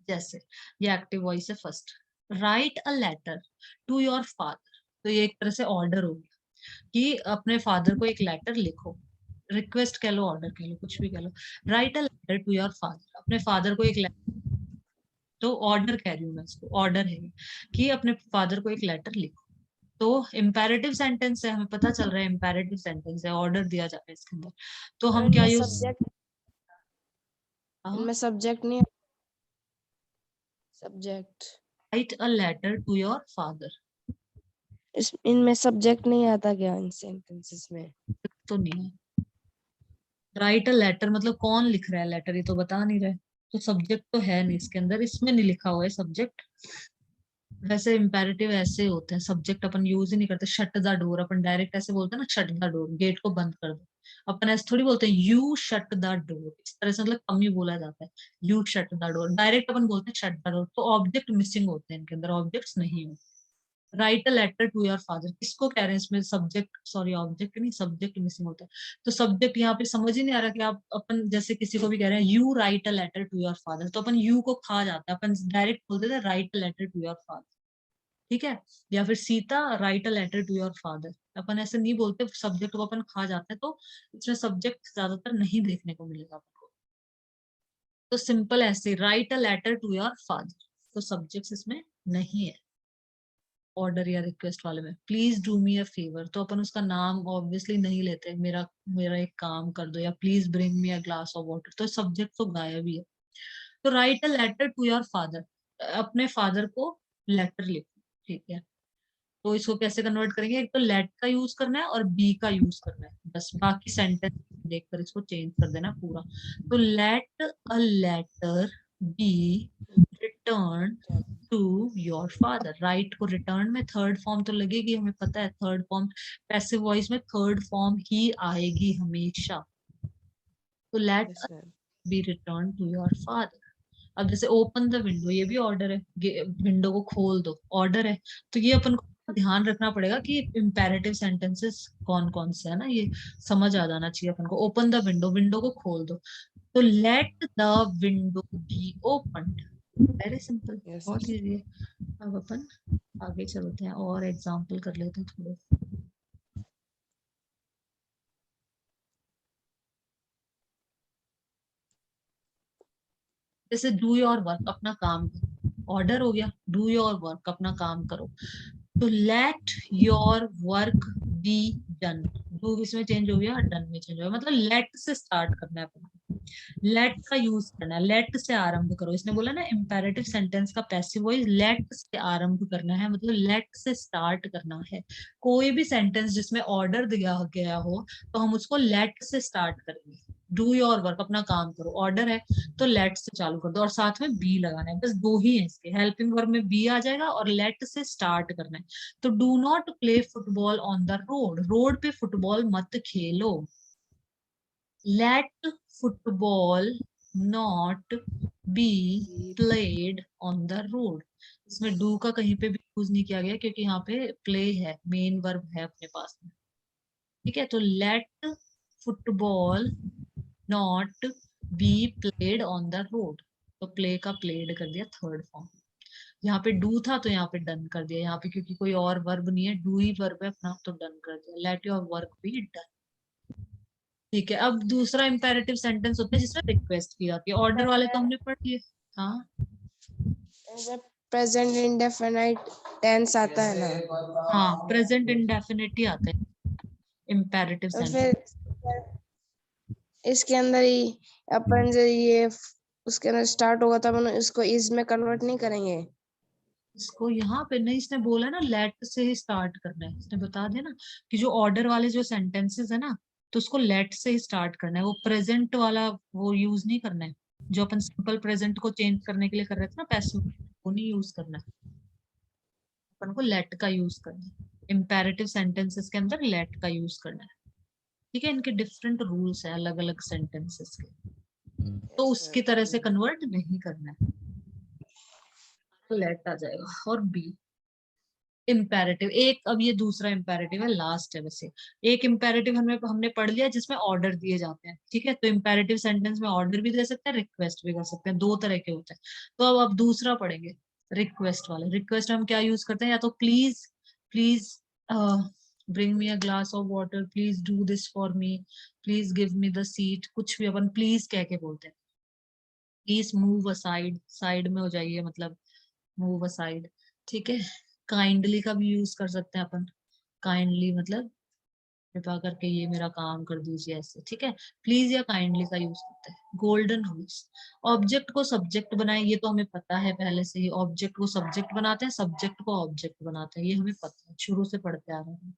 जैसे ये एक्टिव वॉइस है first, write a letter to your father. तो ये एक तरह से ऑर्डर हो गया कि अपने फादर को एक लेटर लिखो। रिक्वेस्ट कह लो, ऑर्डर कह लो, कुछ भी कह लो। Write a letter to your father, अपने फादर को एक लेटर। तो ऑर्डर कह रही हूँ मैं इसको, ऑर्डर है कि अपने फादर को एक लेटर लिखो। तो इम्पेरेटिव सेंटेंस है, हमें पता चल रहा है इम्पेरेटिव सेंटेंस है, ऑर्डर दिया जा रहा है इसके अंदर। तो और हम क्या इनमें यूज, सब्जेक्ट, इनमें सब्जेक्ट नहीं, subject, write a letter to your father. इस इनमें सब्जेक्ट नहीं आता क्या इन सेंटेंसेस में? तो नहीं है। राइट अ लेटर मतलब कौन लिख रहा है लेटर, ये तो बता नहीं रहे। तो सब्जेक्ट तो है नहीं इसके अंदर, इसमें नहीं लिखा हुआ है सब्जेक्ट। वैसे इम्पेरेटिव ऐसे होते हैं, सब्जेक्ट अपन यूज ही नहीं करते। Shut the door upon direct ऐसे बोलते हैं ना, शट द डोर, गेट को बंद कर दो। अपन ऐसे थोड़ी बोलते हैं यू शट द डोर, इस तरह से मतलब कम ही बोला जाता है। You shut the door, direct अपन बोलते हैं शट द डोर। तो ऑब्जेक्ट मिसिंग होते हैं इनके अंदर, ऑब्जेक्ट्स नहीं होते। Write a letter to your father, किसको कह रहे हैं इसमें? सब्जेक्ट, सॉरी ऑब्जेक्ट नहीं, सब्जेक्ट मिसिंग होता है। तो सब्जेक्ट यहाँ पे समझ ही नहीं आ रहा कि आप अपन जैसे किसी को भी कह रहे हैं you write a letter to your father, तो अपन यू को खा जाता है, अपन डायरेक्ट बोलते थे write a letter to your father. ठीक है, या फिर Sita write a letter to your father, अपन ऐसे नहीं बोलते, सब्जेक्ट को अपन खा जाते हैं। तो इसमें सब्जेक्ट ज्यादातर नहीं देखने को मिलेगा आपको। तो सिंपल ऐसे, write a letter to your father, तो सब्जेक्ट इसमें नहीं है ऑर्डर या रिक्वेस्ट वाले में। Please do me a favour, तो अपन उसका नाम ऑब्वियसली नहीं लेते, मेरा मेरा एक काम कर दो, या please bring me a glass of water, तो सब्जेक्ट तो गायब ही है। तो write a letter to your father, अपने फादर को लेटर लिखो। ठीक है, तो इसको कैसे कन्वर्ट करेंगे? एक तो लेट का यूज करना है और बी का यूज करना है, बस बाकी सेंटेंस देखकर इसको चेंज कर देना पूरा। तो let a letter be return to your father. Write को रिटर्न में थर्ड फॉर्म तो लगेगी, हमें पता है थर्ड फॉर्म, पैसिव वॉइस में थर्ड फॉर्म ही आएगी हमेशा। तो let yes ma'am. Be return to your father. अब जैसे ओपन द विंडो, ये भी ऑर्डर है, विंडो को खोल दो, ऑर्डर है। तो ये अपन को ध्यान रखना पड़ेगा कि इम्पेरेटिव सेंटेंसेस कौन कौन से है ना, ये समझ आ जाना चाहिए अपन को। ओपन द विंडो, विंडो को खोल दो। तो let the window be open. Very simple, yes बहुत इजी है। अब अपन आगे चलते हैं और एग्जाम्पल कर लेते हैं थोड़े। जैसे डू योर वर्क, अपना काम करो, ऑर्डर हो गया। डू योर वर्क, अपना काम करो। तो let your work be done, do इसमें चेंज हो गया, डन में चेंज हो गया, मतलब लेट से स्टार्ट करना है अपन को, लेट का यूज करना है, लेट से आरंभ करो। इसने बोला ना इम्पेरेटिव सेंटेंस का पैसिव वॉइस लेट से आरंभ करना है, मतलब लेट से स्टार्ट करना है। कोई भी सेंटेंस जिसमें ऑर्डर दिया गया हो तो हम उसको लेट से स्टार्ट करेंगे। डू योर वर्क, अपना काम करो, ऑर्डर है तो लेट से चालू कर दो, और साथ में बी लगाना है, बस दो ही है इसके। हेल्पिंग वर्ब में बी आ जाएगा और लेट से स्टार्ट करना है। तो do not play football on the road, road पे फुटबॉल मत खेलो। Let football not be played on the road. इसमें डू का कहीं पे भी यूज नहीं किया गया क्योंकि यहाँ पे प्ले है, मेन वर्ब है अपने पास में। ठीक है, तो let football not be played on the road, तो प्ले का प्लेड कर दिया थर्ड फॉर्म। यहाँ पे डू था तो यहाँ पे डन कर दिया, यहाँ पे क्योंकि कोई और वर्ब नहीं है, डू ही वर्ब है अपना, तो डन कर दिया। Let your work be done. ठीक है, अब दूसरा इम्पेरेटिव सेंटेंस होता है जिसमें रिक्वेस्ट की जाती है। ऑर्डर वाले तो हमने पढ़ लिए। हाँ जब प्रेजेंट इंडेफिनाइट टेंस आता है ना, हाँ, प्रेजेंट इंडेफिनिट ही आता है इम्पेरेटिव तो सेंटेंस। फिर इसके अंदर ही अपन जो ये उसके अंदर स्टार्ट होगा तो अपन इसको इज में कन्वर्ट नहीं करेंगे। इसको यहाँ पे नहीं, इसने बोला ना लेट से ही स्टार्ट करना है, इसने बता दिया ना कि जो ऑर्डर वाले जो सेंटेंसेस है ना, तो उसको लेट से ही स्टार्ट करना है, वो प्रेजेंट वाला वो यूज नहीं करना है। जो अपन सिंपल प्रेजेंट को चेंज करने के लिए कर रहे थे ना पैसिव, वो नहीं यूज करना है, अपन को लेट का यूज करना है। इम्पेरेटिव सेंटेंसेस के अंदर लेट का यूज करना है। ठीक है, इनके डिफरेंट रूल्स है अलग अलग सेंटेंसेस के, तो उसकी तरह से कन्वर्ट नहीं करना है, तो लेट आ जाएगा। और बी इम्पेरेटिव एक, अब ये दूसरा इम्पेरेटिव है, लास्ट है वैसे। एक इम्पेरेटिव हमें हमने पढ़ लिया जिसमें ऑर्डर दिए जाते हैं। ठीक है, तो इम्पेरेटिव सेंटेंस में ऑर्डर भी दे सकते हैं, रिक्वेस्ट भी कर सकते हैं, दो तरह के होते हैं। तो अब दूसरा पढ़ेंगे, रिक्वेस्ट वाले। रिक्वेस्ट हम क्या यूज करते हैं, या तो please, please bring me a glass of water, please do this for me, please give me the seat, कुछ भी अपन प्लीज कह के बोलते हैं। प्लीज मूव असाइड, साइड में हो जाइए, मतलब मूव असाइड। ठीक है, काइंडली का भी यूज कर सकते हैं अपन। काइंडली मतलब कृपा करके ये मेरा काम कर दीजिए, ऐसे। ठीक है, प्लीज या काइंडली का यूज करते हैं। गोल्डन रूल्स, ऑब्जेक्ट को सब्जेक्ट बनाए, ये तो हमें पता है पहले से ही। ऑब्जेक्ट को सब्जेक्ट बनाते हैं, सब्जेक्ट को ऑब्जेक्ट बनाते हैं, ये हमें पता है, शुरू से पढ़ते आ रहे हैं।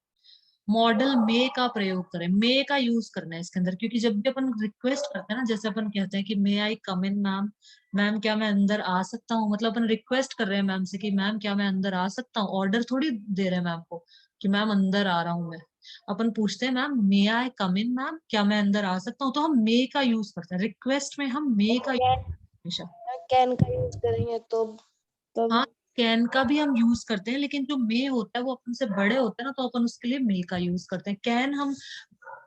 मॉडल मे का प्रयोग करें, मे का यूज करना है इसके अंदर, क्योंकि जब भी अपन रिक्वेस्ट करते हैं ना, जैसे अपन कहते हैं कि मे आई कम इन मैम, मैम क्या मैं अंदर आ सकता हूँ, मतलब अपन रिक्वेस्ट कर रहे हैं मैम से कि मैम क्या मैं अंदर आ सकता हूँ, ऑर्डर थोड़ी दे रहे हैं मैम को कि मैम अंदर आ रहा हूँ मैं। अपन पूछते हैं मैम मे आई कम इन मैम, क्या मैं अंदर आ सकता हूँ, तो हम मे का यूज करते हैं। रिक्वेस्ट में हम मे का use हमेशा। कैन का यूज करेंगे तो हाँ, तब कैन का भी हम यूज करते हैं, लेकिन जो मे होता है वो अपन से बड़े होते हैं ना, तो अपन उसके लिए मे का यूज करते हैं। कैन हम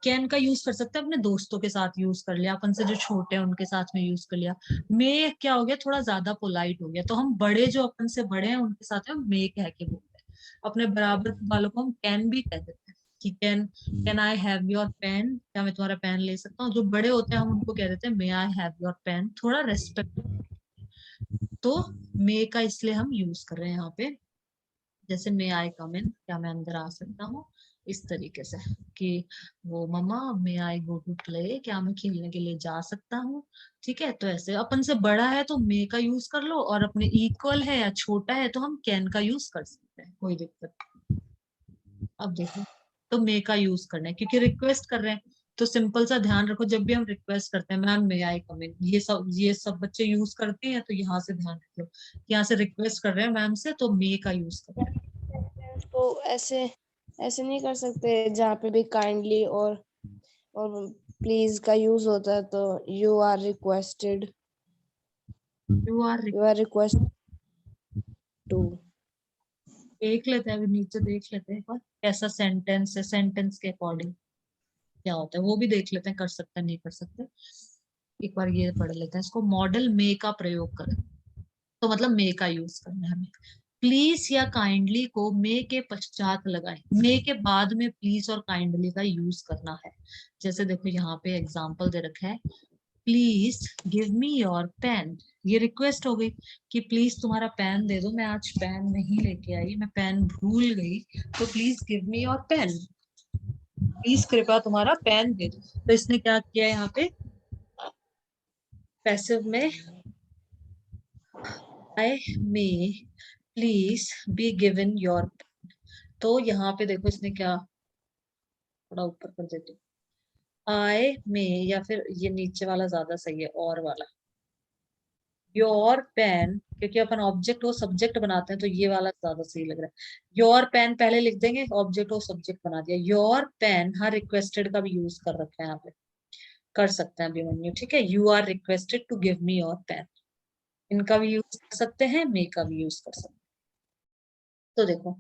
कैन का यूज कर सकते हैं, अपने दोस्तों के साथ यूज कर लिया, अपन से जो छोटे हैं उनके साथ में यूज कर लिया। मे क्या हो गया, थोड़ा ज्यादा पोलाइट हो गया, तो हम बड़े जो अपन से बड़े हैं उनके साथ में हम मे कह के बोलते हैं। अपने बराबर वालों को हम कैन भी कह देते हैं कि can I have your pen, क्या मैं तुम्हारा पेन ले सकता हूँ। जो बड़े होते हैं हम उनको कह देते हैं मे आई हैव योर पेन, थोड़ा रेस्पेक्ट। तो मे का इसलिए हम यूज कर रहे हैं यहाँ पे, जैसे मे आई कम इन, क्या मैं अंदर आ सकता हूँ, इस तरीके से कि वो मम्मा मे आई गो टू प्ले, क्या मैं खेलने के लिए जा सकता हूँ। ठीक है, तो ऐसे अपन से बड़ा है तो मे का यूज कर लो, और अपने इक्वल है या छोटा है तो हम कैन का यूज कर सकते हैं, कोई दिक्कत नहीं। अब देखो, तो मे का यूज करना है क्योंकि रिक्वेस्ट कर रहे हैं, तो सिंपल सा ध्यान रखो, जब भी हम रिक्वेस्ट करते हैं मैम मे आई कम इन, ये सब बच्चे यूज करते हैं, तो यहाँ से ध्यान रखो कि यहाँ से रिक्वेस्ट कर रहे हैं मैम से, तो मे का यूज कर रहे हैं। तो ऐसे ऐसे नहीं कर सकते जहाँ पे भी काइंडली और प्लीज का यूज होता है तो you are, you are request to. देख लेते हैं, अभी नीचे देख लेते हैं एक बार कैसा सेंटेंस है, सेंटेंस के अकॉर्डिंग क्या होता है वो भी देख लेते हैं, कर सकते हैं नहीं कर सकते। एक बार ये पढ़ लेते हैं इसको। मॉडल मे का प्रयोग करें, तो मतलब मे का यूज करना है हमें। प्लीज या काइंडली को मे के पश्चात लगाएं, मे के बाद में प्लीज और काइंडली का यूज करना है। जैसे देखो यहाँ पे एग्जाम्पल दे रखा है, please give me your pen, ये रिक्वेस्ट हो गई कि प्लीज तुम्हारा पेन दे दो, मैं आज पेन नहीं लेके आई, मैं पेन भूल गई, तो please give me your pen, please कृपया तुम्हारा पेन दे दो। तो इसने क्या किया यहाँ पे, पैसिव में I may please be given your, तो यहाँ पे देखो इसने क्या, थोड़ा ऊपर कर देती हूँ, आई मे, या फिर ये नीचे वाला ज्यादा सही है, और वाला योर पेन, क्योंकि अपन ऑब्जेक्ट को सब्जेक्ट बनाते हैं तो ये वाला ज्यादा सही लग रहा है। योर पेन पहले लिख देंगे, ऑब्जेक्ट को सब्जेक्ट बना दिया। योर पेन, हाँ रिक्वेस्टेड का भी यूज कर रखा है यहाँ पे, कर सकते हैं अभिमन्यु। ठीक है, you are requested to give me your pen, इनका भी यूज कर सकते हैं, मे का भी यूज कर सकते हैं। तो देखो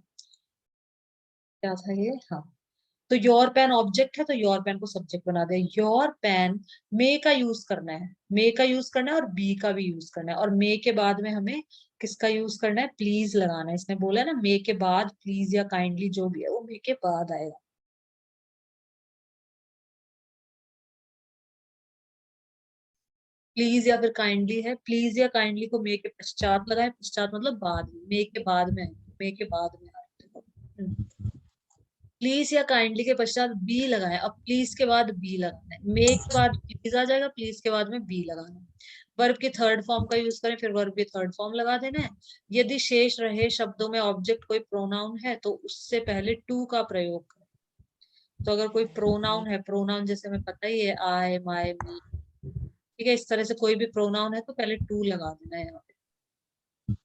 क्या था ये, हाँ, तो योर पेन ऑब्जेक्ट है तो योर पेन को सब्जेक्ट बना दे। योर पेन, मे का यूज करना है, मे का यूज करना है और बी का भी यूज करना है, और मे के बाद में हमें किसका यूज करना है, प्लीज लगाना है। इसने बोला ना मे के बाद प्लीज या काइंडली जो भी है वो मे के बाद आएगा। प्लीज या फिर काइंडली है, प्लीज या काइंडली को मे के पश्चात लगाए, पश्चात मतलब बाद में, मे के बाद में, मे के बाद में। प्लीज या काइंडली के पश्चात बी लगाए, अब प्लीज के बाद बी लगाना है, मे के बाद प्लीज आ जाएगा, प्लीज के बाद में बी लगाना है। वर्ब की थर्ड फॉर्म का यूज करें, फिर वर्ब की थर्ड फॉर्म लगा देना है। यदि शेष रहे शब्दों में ऑब्जेक्ट कोई प्रोनाउन है तो उससे पहले टू का प्रयोग करें। तो अगर कोई प्रोनाउन है, प्रोनाउन जैसे हमें पता ही है आई, माई, मी, ठीक है, इस तरह से कोई भी प्रोनाउन है तो पहले टू लगा देना है यहाँ पे।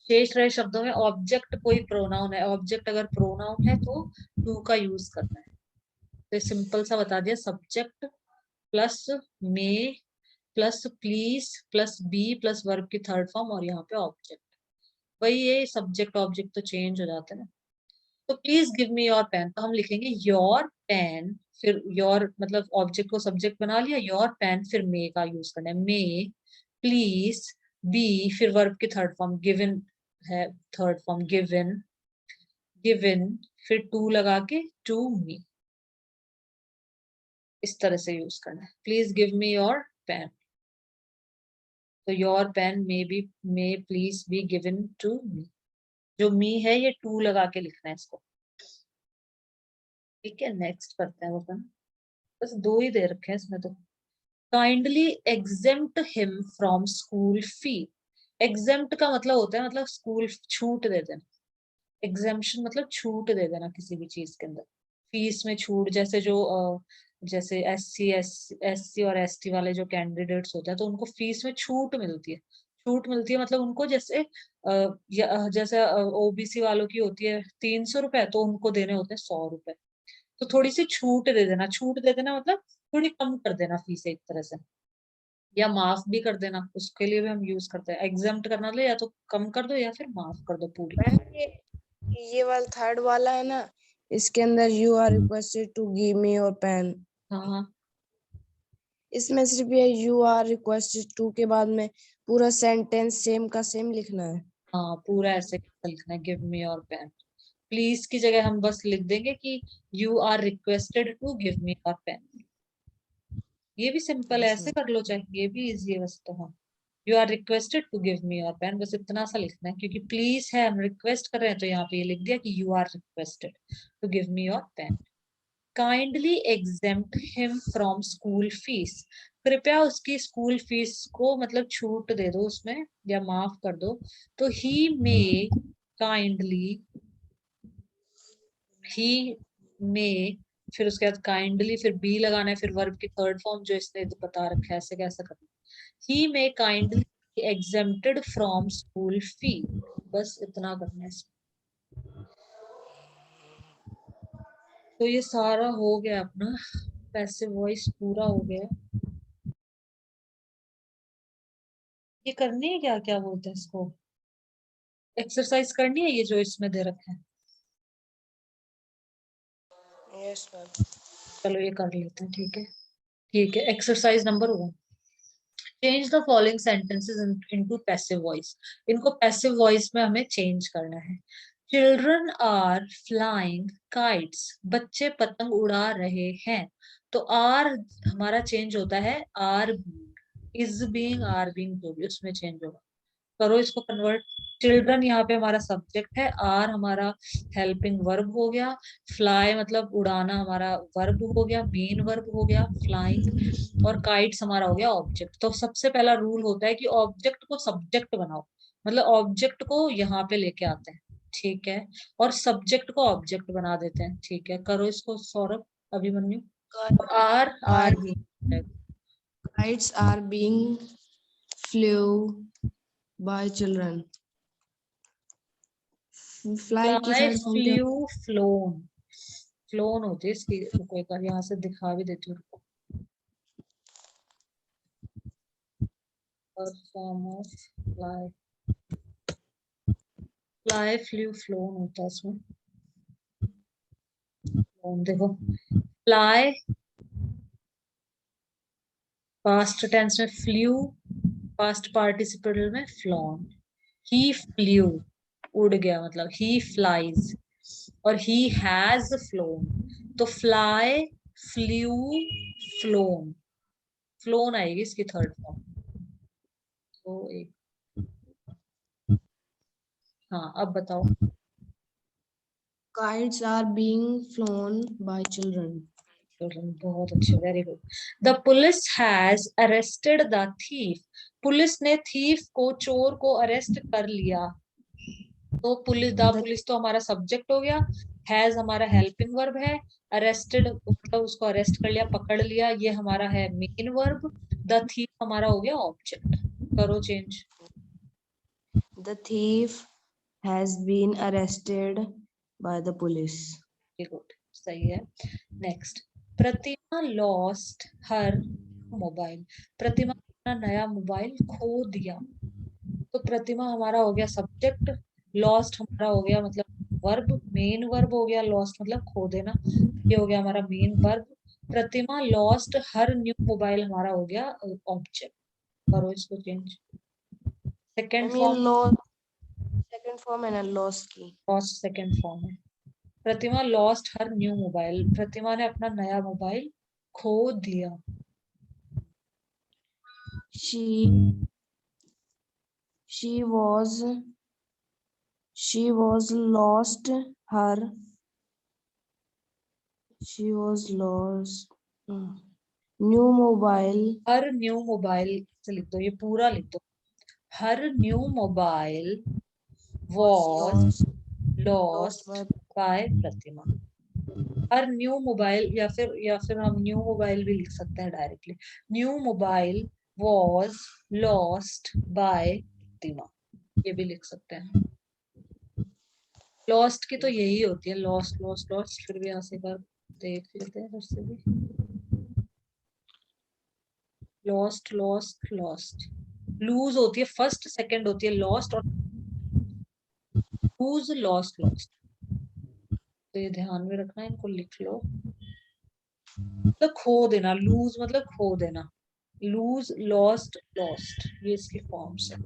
शेष रहे शब्दों में ऑब्जेक्ट कोई प्रोनाउन है, ऑब्जेक्ट अगर प्रोनाउन है तो टू का यूज करना है। तो सिंपल सा बता दिया, subject plus may plus please plus be plus verb की थर्ड फॉर्म और यहाँ पे ऑब्जेक्ट। वही ये सब्जेक्ट ऑब्जेक्ट तो चेंज हो जाते हैं ना। तो please give me your pen, तो हम लिखेंगे योर पेन, फिर योर मतलब ऑब्जेक्ट को सब्जेक्ट बना लिया, योर पेन, फिर मे का यूज करना है, मे प्लीज बी, फिर वर्ब की थर्ड फॉर्म गिवन है, थर्ड फॉर्म गिवन, गिवन फिर टू लगा के टू मी, इस तरह से यूज करना है। Please give me your pen, तो your pen may please be given to me, जो मी है ये टू लगा के लिखना है इसको। ठीक है, नेक्स्ट करते हैं अपन, बस दो ही दे रखे हैं इसमें तो। Kindly exempt him from school fee. Exempt का मतलब होता है मतलब स्कूल छूट दे देना, एग्जेम्पशन मतलब छूट दे देना किसी भी चीज के अंदर, फीस में छूट, जैसे जो जैसे एस सी और एस टी वाले जो कैंडिडेट्स होते हैं तो उनको फीस में छूट मिलती है। छूट मिलती है मतलब उनको जैसे जैसे ओबीसी वालों की होती है 300 रुपए, तो उनको देने होते हैं 100 रुपए। तो थोड़ी सी छूट दे देना, छूट दे देना मतलब थोड़ी कम कर देना फीस एक तरह से, या माफ भी कर देना, उसके लिए भी हम यूज करते हैं। एग्जाम्प्ट करना ले, या तो कम कर दो या फिर माफ कर दो पूरी। मैम ये वाला थर्ड वाला है ना, इसके अंदर you are requested to give me your pen, हाँ हाँ इसमें सिर्फ ये यू आर रिक्वेस्टेड टू के बाद में पूरा सेंटेंस सेम का सेम लिखना है। हाँ, पूरा ऐसे लिखना है, give me your pen. Please की जगह हम बस लिख देंगे कि you are requested to give me your pen. ये भी सिंपल है, यस ऐसे मैम। कर लो चाहे, ये भी इजी है वैसे तो। हाँ, you are requested to give me your pen, बस इतना सा लिखना है, क्योंकि प्लीज है, हम रिक्वेस्ट कर रहे हैं तो यहाँ पे ये लिख दिया कि you are requested to give me your pen. Kindly exempt him from school fees, कृपया उसकी स्कूल फीस को मतलब छूट दे दो उसमें, या माफ कर दो। तो ही मे काइंडली, ही मे, फिर उसके बाद काइंडली, फिर बी लगाना है, फिर वर्ब की थर्ड फॉर्म जो इसने बता रखा है, ऐसे कैसे करना है। He may kindly exempted from school fee, बस इतना करना है इसमें। तो ये सारा हो गया अपना, पैसिव वॉइस पूरा हो गया। ये करनी है क्या, क्या बोलते हैं इसको, एक्सरसाइज करनी है ये जो इसमें दे रखा है। Yes ma'am. चलो ये कर लेते हैं, ठीक है। ठीक है, exercise number 1, change the following sentences into passive voice. इनको पैसिव वॉइस में हमें चेंज करना है। चिल्ड्रन आर फ्लाइंग काइट्स, बच्चे पतंग उड़ा रहे हैं। तो आर हमारा चेंज होता है are being, is being, are being, जो भी उसमें चेंज होगा। करो इसको कन्वर्ट। चिल्ड्रन यहाँ पे हमारा सब्जेक्ट है, आर हमारा हेल्पिंग वर्ब हो गया, फ्लाई मतलब उड़ाना हमारा वर्ब हो गया, मेन वर्ब हो गया फ्लाइंग, और काइट्स हमारा हो गया ऑब्जेक्ट। तो सबसे पहला रूल होता है कि ऑब्जेक्ट को सब्जेक्ट बनाओ, मतलब ऑब्जेक्ट को यहाँ पे लेके आते हैं, ठीक है, और सब्जेक्ट को ऑब्जेक्ट बना देते हैं। ठीक है, करो इसको Saurabh, Abhimanyu. Are are are भी kites are being flew by children. Fly की फ्लाई थर्ड फॉर्म क्या? फ्लू फ्लोन, फ्लोन होती है इसकी, रुको एक बार यहाँ से दिखा भी देती हूँ, रुको। Form of fly, fly flu phloem होता है इसमें। फ्लोन देखो, फ्लाई पास्ट टेंस में, फ्लू पास्ट पार्टिसिपल में फ्लोन। ही फ्लू उड़ गया, मतलब ही फ्लाइज, और ही हैज फ्लोन। तो फ्लाई फ्लू फ्लोन, फ्लोन आएगी इसकी थर्ड फॉर्म। तो एक, हाँ अब बताओ। Kites are being flown by children. बहुत अच्छे, very good. The police has arrested the thief, police ने थीफ को, चोर को अरेस्ट कर लिया। तो पुलिस, द The पुलिस तो हमारा सब्जेक्ट हो गया, हैज हमारा हेल्पिंग वर्ब है, अरेस्टेड मतलब उसको अरेस्ट कर लिया, पकड़ लिया, ये हमारा है मेन वर्ब, द थीफ हमारा हो गया ऑब्जेक्ट। करो change. the thief has been arrested by the police. Good, सही है। नेक्स्ट, प्रतिमा लॉस्ट हर मोबाइल, प्रतिमा अपना नया मोबाइल खो दिया। तो प्रतिमा हमारा हो गया सब्जेक्ट, लॉस्ट हमारा हो गया मतलब वर्ब, मेन वर्ब हो गया, लॉस्ट मतलब खो देना, ये हो गया हमारा मेन वर्ब। प्रतिमा लॉस्ट हर न्यू मोबाइल हमारा हो गया ऑब्जेक्ट। करो इसको change. I second mean, form, lost. Second form and a lost key. Lost second form है। प्रतिमा लॉस्ट हर न्यू मोबाइल, प्रतिमा ने अपना नया मोबाइल खो दिया। She she was lost her she was lost new mobile her new mobile से लिख दो, ये पूरा लिख दो। Her new mobile was was lost lost by by Pratima. Her new mobile, या फिर हम न्यू मोबाइल भी लिख सकते हैं directly, new mobile was lost by Pratima, ये भी लिख सकते हैं। लॉस्ट की तो यही होती है, लॉस्ट लॉस्ट लॉस्ट, फिर भी यहाँ से एक बार देख लेते हैं फिर से भी। लॉस्ट लॉस्ट लॉस्ट, लूज होती है फर्स्ट, सेकंड होती है लॉस्ट, और लूज लॉस्ट लॉस्ट, तो ये ध्यान में रखना, इनको लिख लो। मतलब खो देना, लूज मतलब खो देना, लूज लॉस्ट लॉस्ट, ये इसके फॉर्म्स है।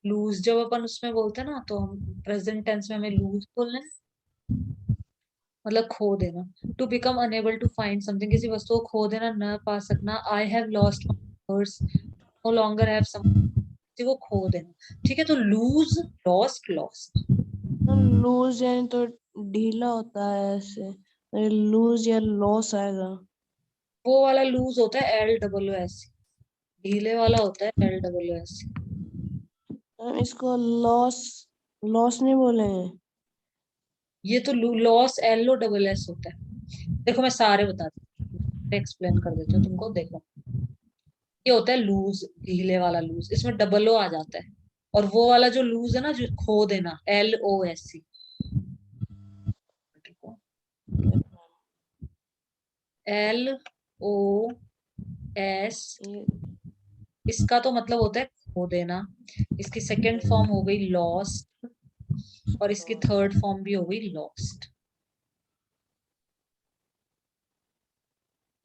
लूज जब अपन उसमें बोलते हैं ना, तो हम प्रेजेंट टेंस में हमें लूज बोलना है, मतलब खो देना। To become unable to find something, किसी वस्तु को खो देना, न पा सकना। I have lost my purse, no longer have some, किसी को खो देना। ठीक है, तो लूज लॉस्ट लॉस्ट। लूज यानी तो ढीला होता है ऐसे, लूज या लॉस आएगा। वो वाला लूज होता है LWS, ढीले वाला होता है LWS। हम इसको लॉस लॉस नहीं बोलेंगे। ये तो लॉस LOSS होता है। देखो मैं सारे बताती हूँ, एक्सप्लेन कर देती हूँ तुमको, देखो। ये होता है लूज, ढीले वाला लूज, इसमें डबल ओ आ जाता है। और वो वाला जो लूज है ना, जो खो देना, LOSC। LOS, ये इसका तो मतलब होता है खो देना, इसकी सेकंड फॉर्म हो गई लॉस्ट, और इसकी थर्ड फॉर्म भी हो गई लॉस्ट।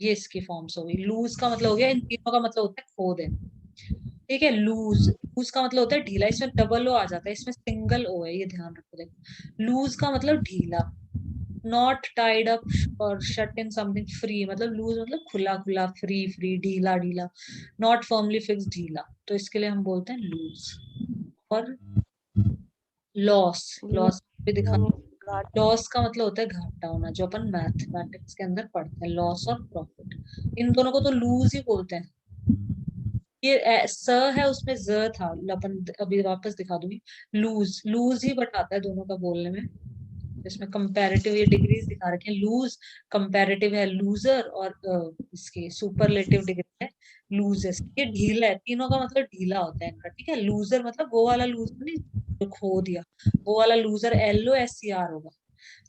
ये इसकी फॉर्म्स हो गई। लूज का मतलब हो गया, इन तीनों का मतलब होता है खो देना। ठीक है, लूज, लूज का मतलब होता है ढीला, इसमें डबल ओ आ जाता है, इसमें सिंगल ओ है, ये ध्यान रखो। देखो, लूज का मतलब ढीला, नॉट टाइड अप और शट इन समथिंग, फ्री मतलब लूज मतलब खुला खुला, फ्री फ्री, ढीला ढीला, नॉट फर्मली फिक्स, ढीला, तो इसके लिए हम बोलते हैं लूज। और लॉस, लॉस भी दिखा, लॉस का मतलब होता है घाटा होना, जो अपन मैथमेटिक्स के अंदर पढ़ते हैं, लॉस और प्रॉफिट, इन दोनों को तो लूज ही बोलते हैं। ये स है, उसमें ज था, अपन अभी वापस दिखा दूंगी। लूज, लूज ही बताता है दोनों का बोलने में। इसमें कंपैरेटिव, ये डिग्रीज दिखा रखे हैं, लूज कंपैरेटिव है लूजर, और इसकी सुपरलेटिव डिग्री है लूजेस्ट। ये ढीला है, तीनों का मतलब ढीला होता है इनका। ठीक है, लूजर मतलब वो वाला लूजर नहीं जो खो दिया, वो वाला लूजर LOSER होगा।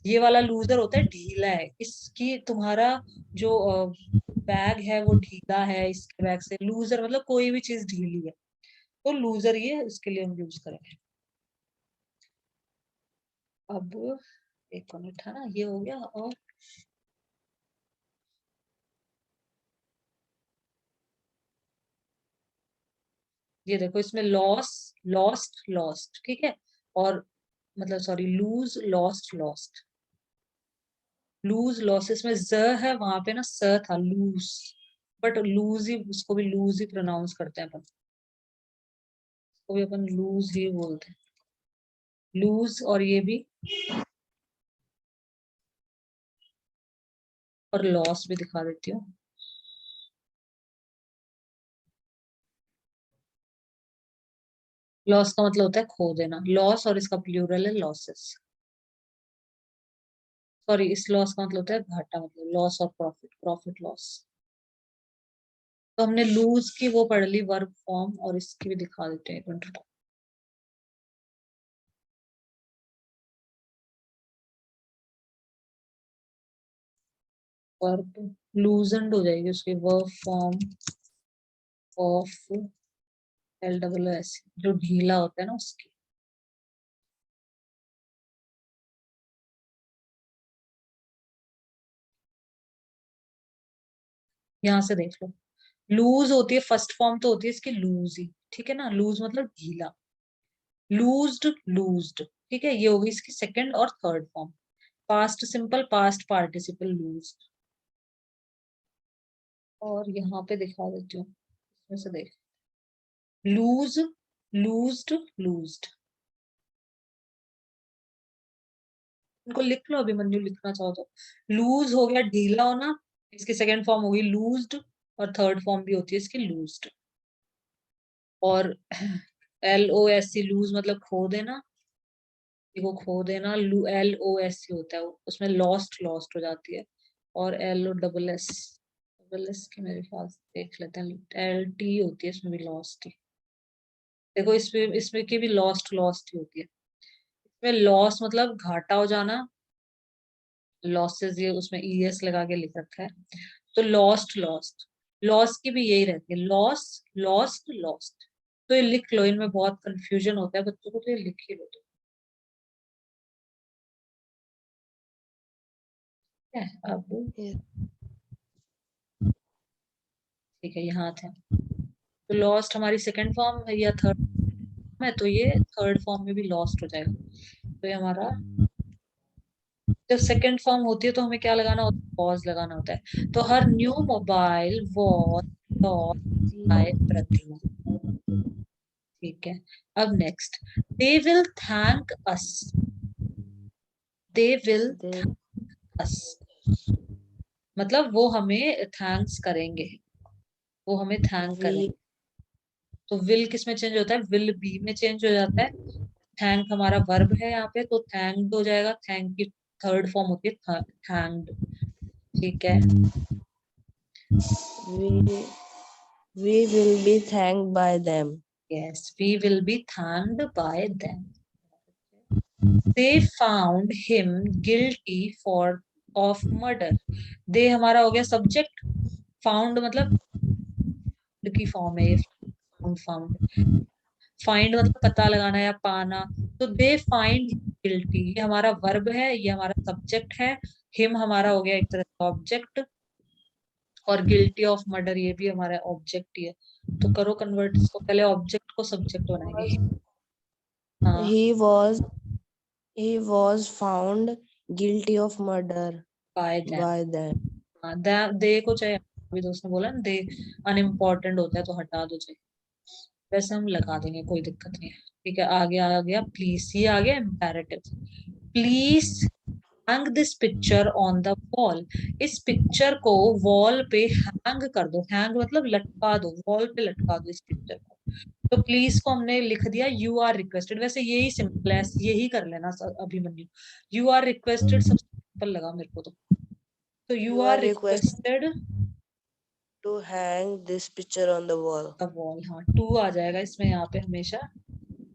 ये वाला लूजर होता है ढीला है, इसकी तुम्हारा जो बैग है वो ढीला है, इसके बैग से, लूजर मतलब कोई भी चीज ढीली है, तो लूजर ये, उसके लिए हम यूज करेंगे। अब एक मिनट है ना, ये हो गया। और ये देखो इसमें लॉस, लॉस्ट, लॉस्ट, ठीक है, और मतलब sorry lose, lost, lost, lose losses में ज है, वहां पे ना स था लूज, बट लूज ही, उसको भी लूज ही प्रोनाउंस करते हैं अपन, उसको भी अपन लूज ही बोलते हैं, लूज। और ये भी, और लॉस भी दिखा देती हूँ। लॉस का मतलब होता है खो देना, लॉस, और इसका प्लूरल है लॉसेस। सॉरी, इस लॉस का मतलब होता है घाटा, मतलब loss of profit, profit loss. तो हमने लूज की वो पढ़ ली वर्ब फॉर्म, और इसकी भी दिखा देते हैं। वर्ब लूजेंड हो जाएगी उसकी, verb form of L double S, जो ढीला होता है ना उसकी। यहाँ से देख लो, लूज होती है फर्स्ट फॉर्म, तो होती है इसकी लूज ही, ठीक है ना, लूज मतलब ढीला, लूज्ड, लूज्ड, ठीक है, ये होगी इसकी सेकंड और third form. Past simple, past participle lose. और यहाँ पे दिखा देती हूँ, इसमें से देख, लूज, लूज्ड, लूज्ड, इनको लिख लो अभिमन्यु, लिखना चाहो तो। लूज हो गया ढीला होना, इसकी सेकंड फॉर्म होगी लूज्ड, और थर्ड फॉर्म भी होती है इसकी लूज्ड। और LOSC लूज मतलब खो देना, को खो देना, LOSC होता है उसमें लॉस्ट, लॉस्ट हो जाती है। और LOSS, डबल एस की मेरे पास देख लेते हैं, LT होती है इसमें भी लॉस्ट ही। देखो इसमें, इसमें की भी लॉस्ट, लॉस्ट ही होती है। इसमें लॉस मतलब घाटा हो जाना, लॉसेस, ये उसमें ES लगा के लिख रखा है, तो लॉस्ट, लॉस्ट, लॉस की भी यही रहती है, लॉस, लॉस्ट, लॉस्ट। तो ये लिख लो, इनमें बहुत कंफ्यूजन होता है बच्चों को, तो ये लिख ही लो, ठीक है। अब ये ठीक है, यहाँ थे, तो लॉस्ट हमारी सेकंड फॉर्म है या थर्ड में, तो ये थर्ड फॉर्म में भी लॉस्ट हो जाएगा। तो ये हमारा, जब सेकंड फॉर्म होती है तो हमें क्या लगाना होता है, वॉज लगाना होता है। तो her new mobile was lost by Pratima, ठीक है। अब next, they will thank us, they will they us, मतलब वो हमें थैंक्स करेंगे, वो हमें थैंक करेंगे। वी तो विल किस में चेंज होता है, विल बी में चेंज हो जाता है। थैंक हमारा वर्ब है यहाँ पे, तो थैंक्ड हो जाएगा, थैंक की थर्ड फॉर्म होती है थैंक्ड, ठीक है। We we will be thanked by them. Yes, we will be thanked by them. They found him guilty for of murder, they हमारा हो गया सब्जेक्ट, फाउंड मतलब की फॉर्म है ये, फाउंड, फाउंड, फाइंड मतलब पता लगाना या पाना। तो दे फाइंड गिल्टी, ये हमारा वर्ब है, ये हमारा सब्जेक्ट है, हिम हमारा हो गया एक तरह का ऑब्जेक्ट, और गिल्टी ऑफ मर्डर ये भी हमारा ऑब्जेक्ट ही है। तो करो कन्वर्ट इसको, पहले ऑब्जेक्ट को सब्जेक्ट बनाएंगे। हाँ, He was he was found guilty of murder bye them. by them. हाँ, दे को चाहे, अभी दोस्त ने बोला ना दे अनइम्पोर्टेंट होता है तो हटा दो चाहे, वैसे हम लगा देंगे, कोई दिक्कत नहीं है, ठीक है। आगे आ गया प्लीज, ये आ गया imperative, please hang this picture on the wall, इस पिक्चर को वॉल पे हैंग कर दो, हैंग मतलब लटका दो, वॉल पे लटका दो इस पिक्चर को। तो प्लीज को हमने लिख दिया यू आर रिक्वेस्टेड, वैसे यही सिंपल है, यही कर लेना अभिमन्यु, यू आर रिक्वेस्टेड सबसे सिंपल लगा मेरे को तो you You are are requested requested to hang this picture on the wall. The wall, हाँ टू आ जाएगा इसमें यहाँ पे हमेशा,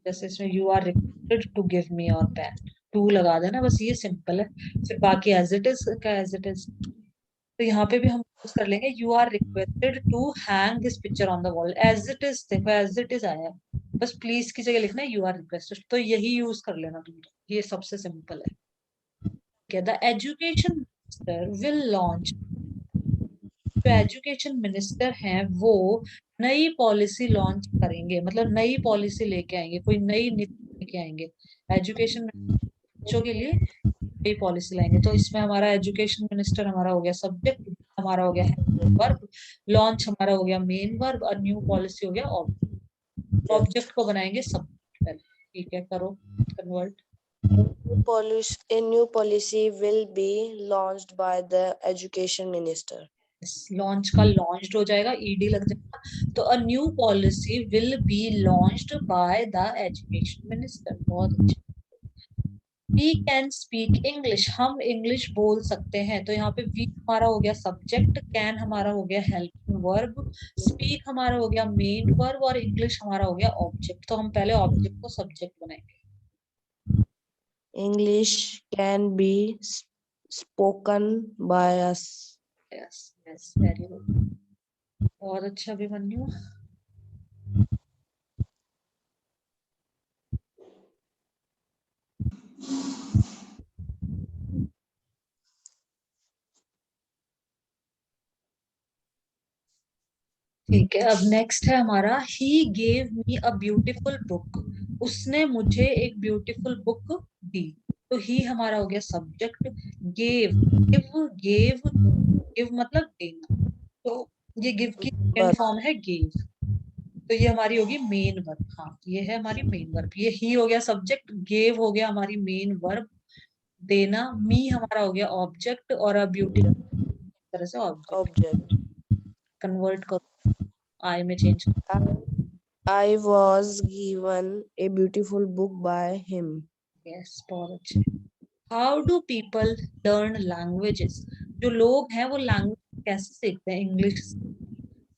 जैसे इसमें you are requested to give me your pen, to लगा देना, बस ये सिंपल है। फिर बाकी एज इट इज का एज इट इज, तो यहाँ पे भी हम यूज कर लेंगे you are requested to hang this picture on the wall, as it is, देखो एज इट इज आया है, बस प्लीज की जगह लिखना है यू आर रिक्वेस्टेड, तो यही यूज कर लेना तुम, ये सबसे सिंपल है। The education minister will launch, जो एजुकेशन मिनिस्टर हैं वो नई पॉलिसी लॉन्च करेंगे, मतलब नई पॉलिसी लेके आएंगे, कोई नई नीति लेके आएंगे। एजुकेशन बच्चों के लिए नई पॉलिसी लाएंगे। तो इसमें हमारा एजुकेशन मिनिस्टर हमारा हो गया सब्जेक्ट, हमारा हो गया वर्ब, लॉन्च हमारा हो गया मेन वर्ब, और न्यू पॉलिसी हो गया ऑब्जेक्ट। ऑब्जेक्ट को बनाएंगे सब्जेक्ट। ठीक है, करो convert. A new policy will be launched by the education minister. Launch का लॉन्च्ड हो जाएगा, ईडी लग जाएगा, तो a new policy will be launched by the education minister. बहुत अच्छा। वी कैन स्पीक इंग्लिश, हम इंग्लिश बोल सकते हैं। तो यहाँ पे वी हमारा हो गया सब्जेक्ट, कैन हमारा हो गया हेल्पिंग वर्ब, स्पीक हमारा हो गया मेन वर्ब, और इंग्लिश हमारा हो गया ऑब्जेक्ट। तो हम पहले ऑब्जेक्ट को सब्जेक्ट बनाएंगे। English can be spoken by us. Yes yes, very good, बहुत अच्छा अभिमन्यु। ठीक है, अब नेक्स्ट है हमारा he gave me a beautiful book, उसने मुझे एक ब्यूटीफुल बुक दी। तो ही हमारा हो गया subject, gave give gave give मतलब देना, तो ये गिव की सेकंड फॉर्म है गेव। तो ये हमारी होगी मेन वर्ब। हाँ, ये है हमारी मेन वर्ब। ये ही हो गया सब्जेक्ट, गेव हो गया हमारी मेन वर्ब देना, मी हमारा हो गया ऑब्जेक्ट, और अब ब्यूटी तरह से ऑब्जेक्ट। कन्वर्ट करो, आई में change. I was given a beautiful book by him. Yes, बहुत अच्छे। How do people learn languages, जो लोग हैं वो लैंग्वेज कैसे सीखते हैं? इंग्लिश,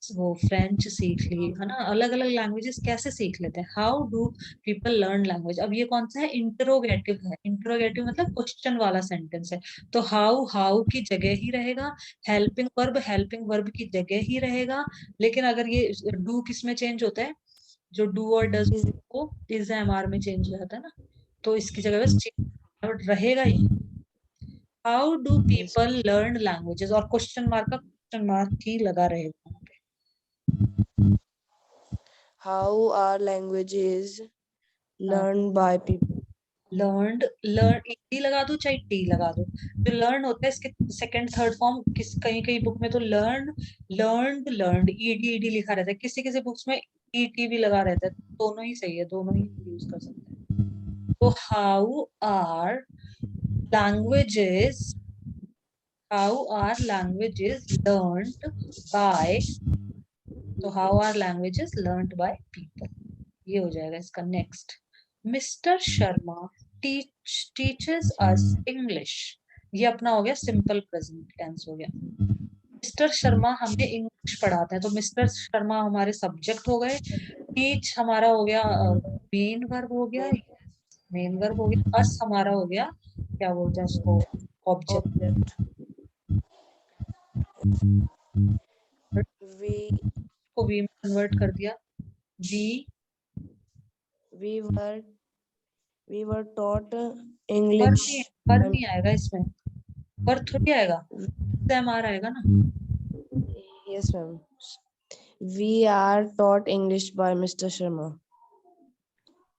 वो फ्रेंच सीख ली है ना, अलग अलग लैंग्वेजेस कैसे सीख लेते हैं? How do people learn language. अब ये कौन सा है? इंटरोगेटिव है। इंटरोगेटिव मतलब क्वेश्चन वाला सेंटेंस है। तो हाउ, हाउ की जगह ही रहेगा, हेल्पिंग वर्ब की जगह ही रहेगा। लेकिन अगर ये डू किस में चेंज होता है? जो डू और डज को इज एम आर में चेंज हो जाता है ना, तो इसकी जगह बस चेंज रहेगा ही। How do people learn languages, और क्वेश्चन मार्क का क्वेश्चन मार्क ही लगा रहेगा। How are languages learned by people? Learned, learn T लगा दो चाहे टी लगा दो, जो लर्न होता है इसके सेकंड थर्ड फॉर्म किस, कहीं कहीं बुक में तो learn, learned, learned, ED ED लिखा रहता है, किसी किसी बुक्स में ई टी भी लगा रहता है। दोनों ही सही है, दोनों ही यूज कर सकते हैं। तो how are languages, how are languages learned by, तो how are languages learned by people, ये हो जाएगा इसका next. Mister Sharma teachers us English, ये अपना हो गया सिंपल प्रेजेंट टेंस हो गया। मिस्टर शर्मा हमें इंग्लिश पढ़ाते हैं, तो मिस्टर शर्मा हमारे सब्जेक्ट हो गए, टीच हमारा हो गया मेन वर्ब हो गया, मेन वर्ब हो गया, अस हमारा हो गया क्या बोलते हैं उसको, ऑब्जेक्ट। We को वी में कन्वर्ट कर दिया। वी we were we were taught पर English. नहीं, पर नहीं आएगा इसमें, पर थोड़ी आएगा, एमआर आएगा ना। Yes, ma'am. We are taught English by Mr. Sharma.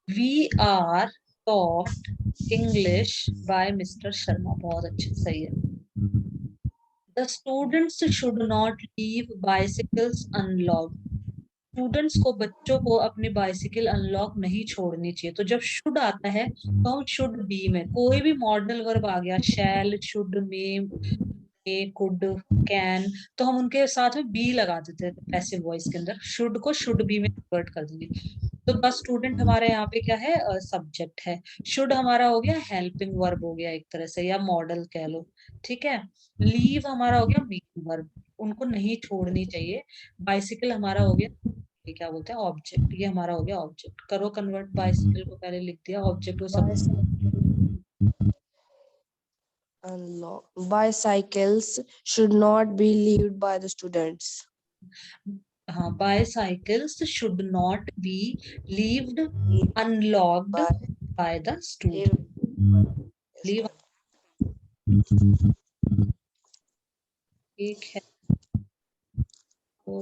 We are taught English by mister Sharma, बहुत अच्छे, सही है। The students should not leave bicycles unlocked, students को, बच्चों को अपनी बाइसिकल अनलॉक नहीं छोड़नी चाहिए। तो जब शुड आता है तो हम शुड बी में, कोई भी मॉडल वर्ब आ गया, शैल, शुड, मे, कुड, कैन, तो हम उनके साथ में बी लगा देते हैं पैसिव वॉइस के अंदर, शुड को शुड बी में कन्वर्ट कर देंगे। तो द स्टूडेंट हमारे यहाँ पे क्या है? सब्जेक्ट है। शुड हमारा हो गया हेल्पिंग वर्ब हो गया एक तरह से, या मॉडल कह लो। ठीक है, लीव हमारा हो गया मेन वर्ब, उनको नहीं छोड़नी चाहिए। बाइसिकल हमारा हो गया, ये क्या बोलते हैं, ऑब्जेक्ट, ये हमारा हो गया ऑब्जेक्ट। करो कन्वर्ट, बाइसिकल को पहले लिख दिया, ऑब्जेक्ट को सब। Bicycles should not be lived by the students. हाँ, bicycles should not be levied unlocked by the student. Leave, ठीक है। ओ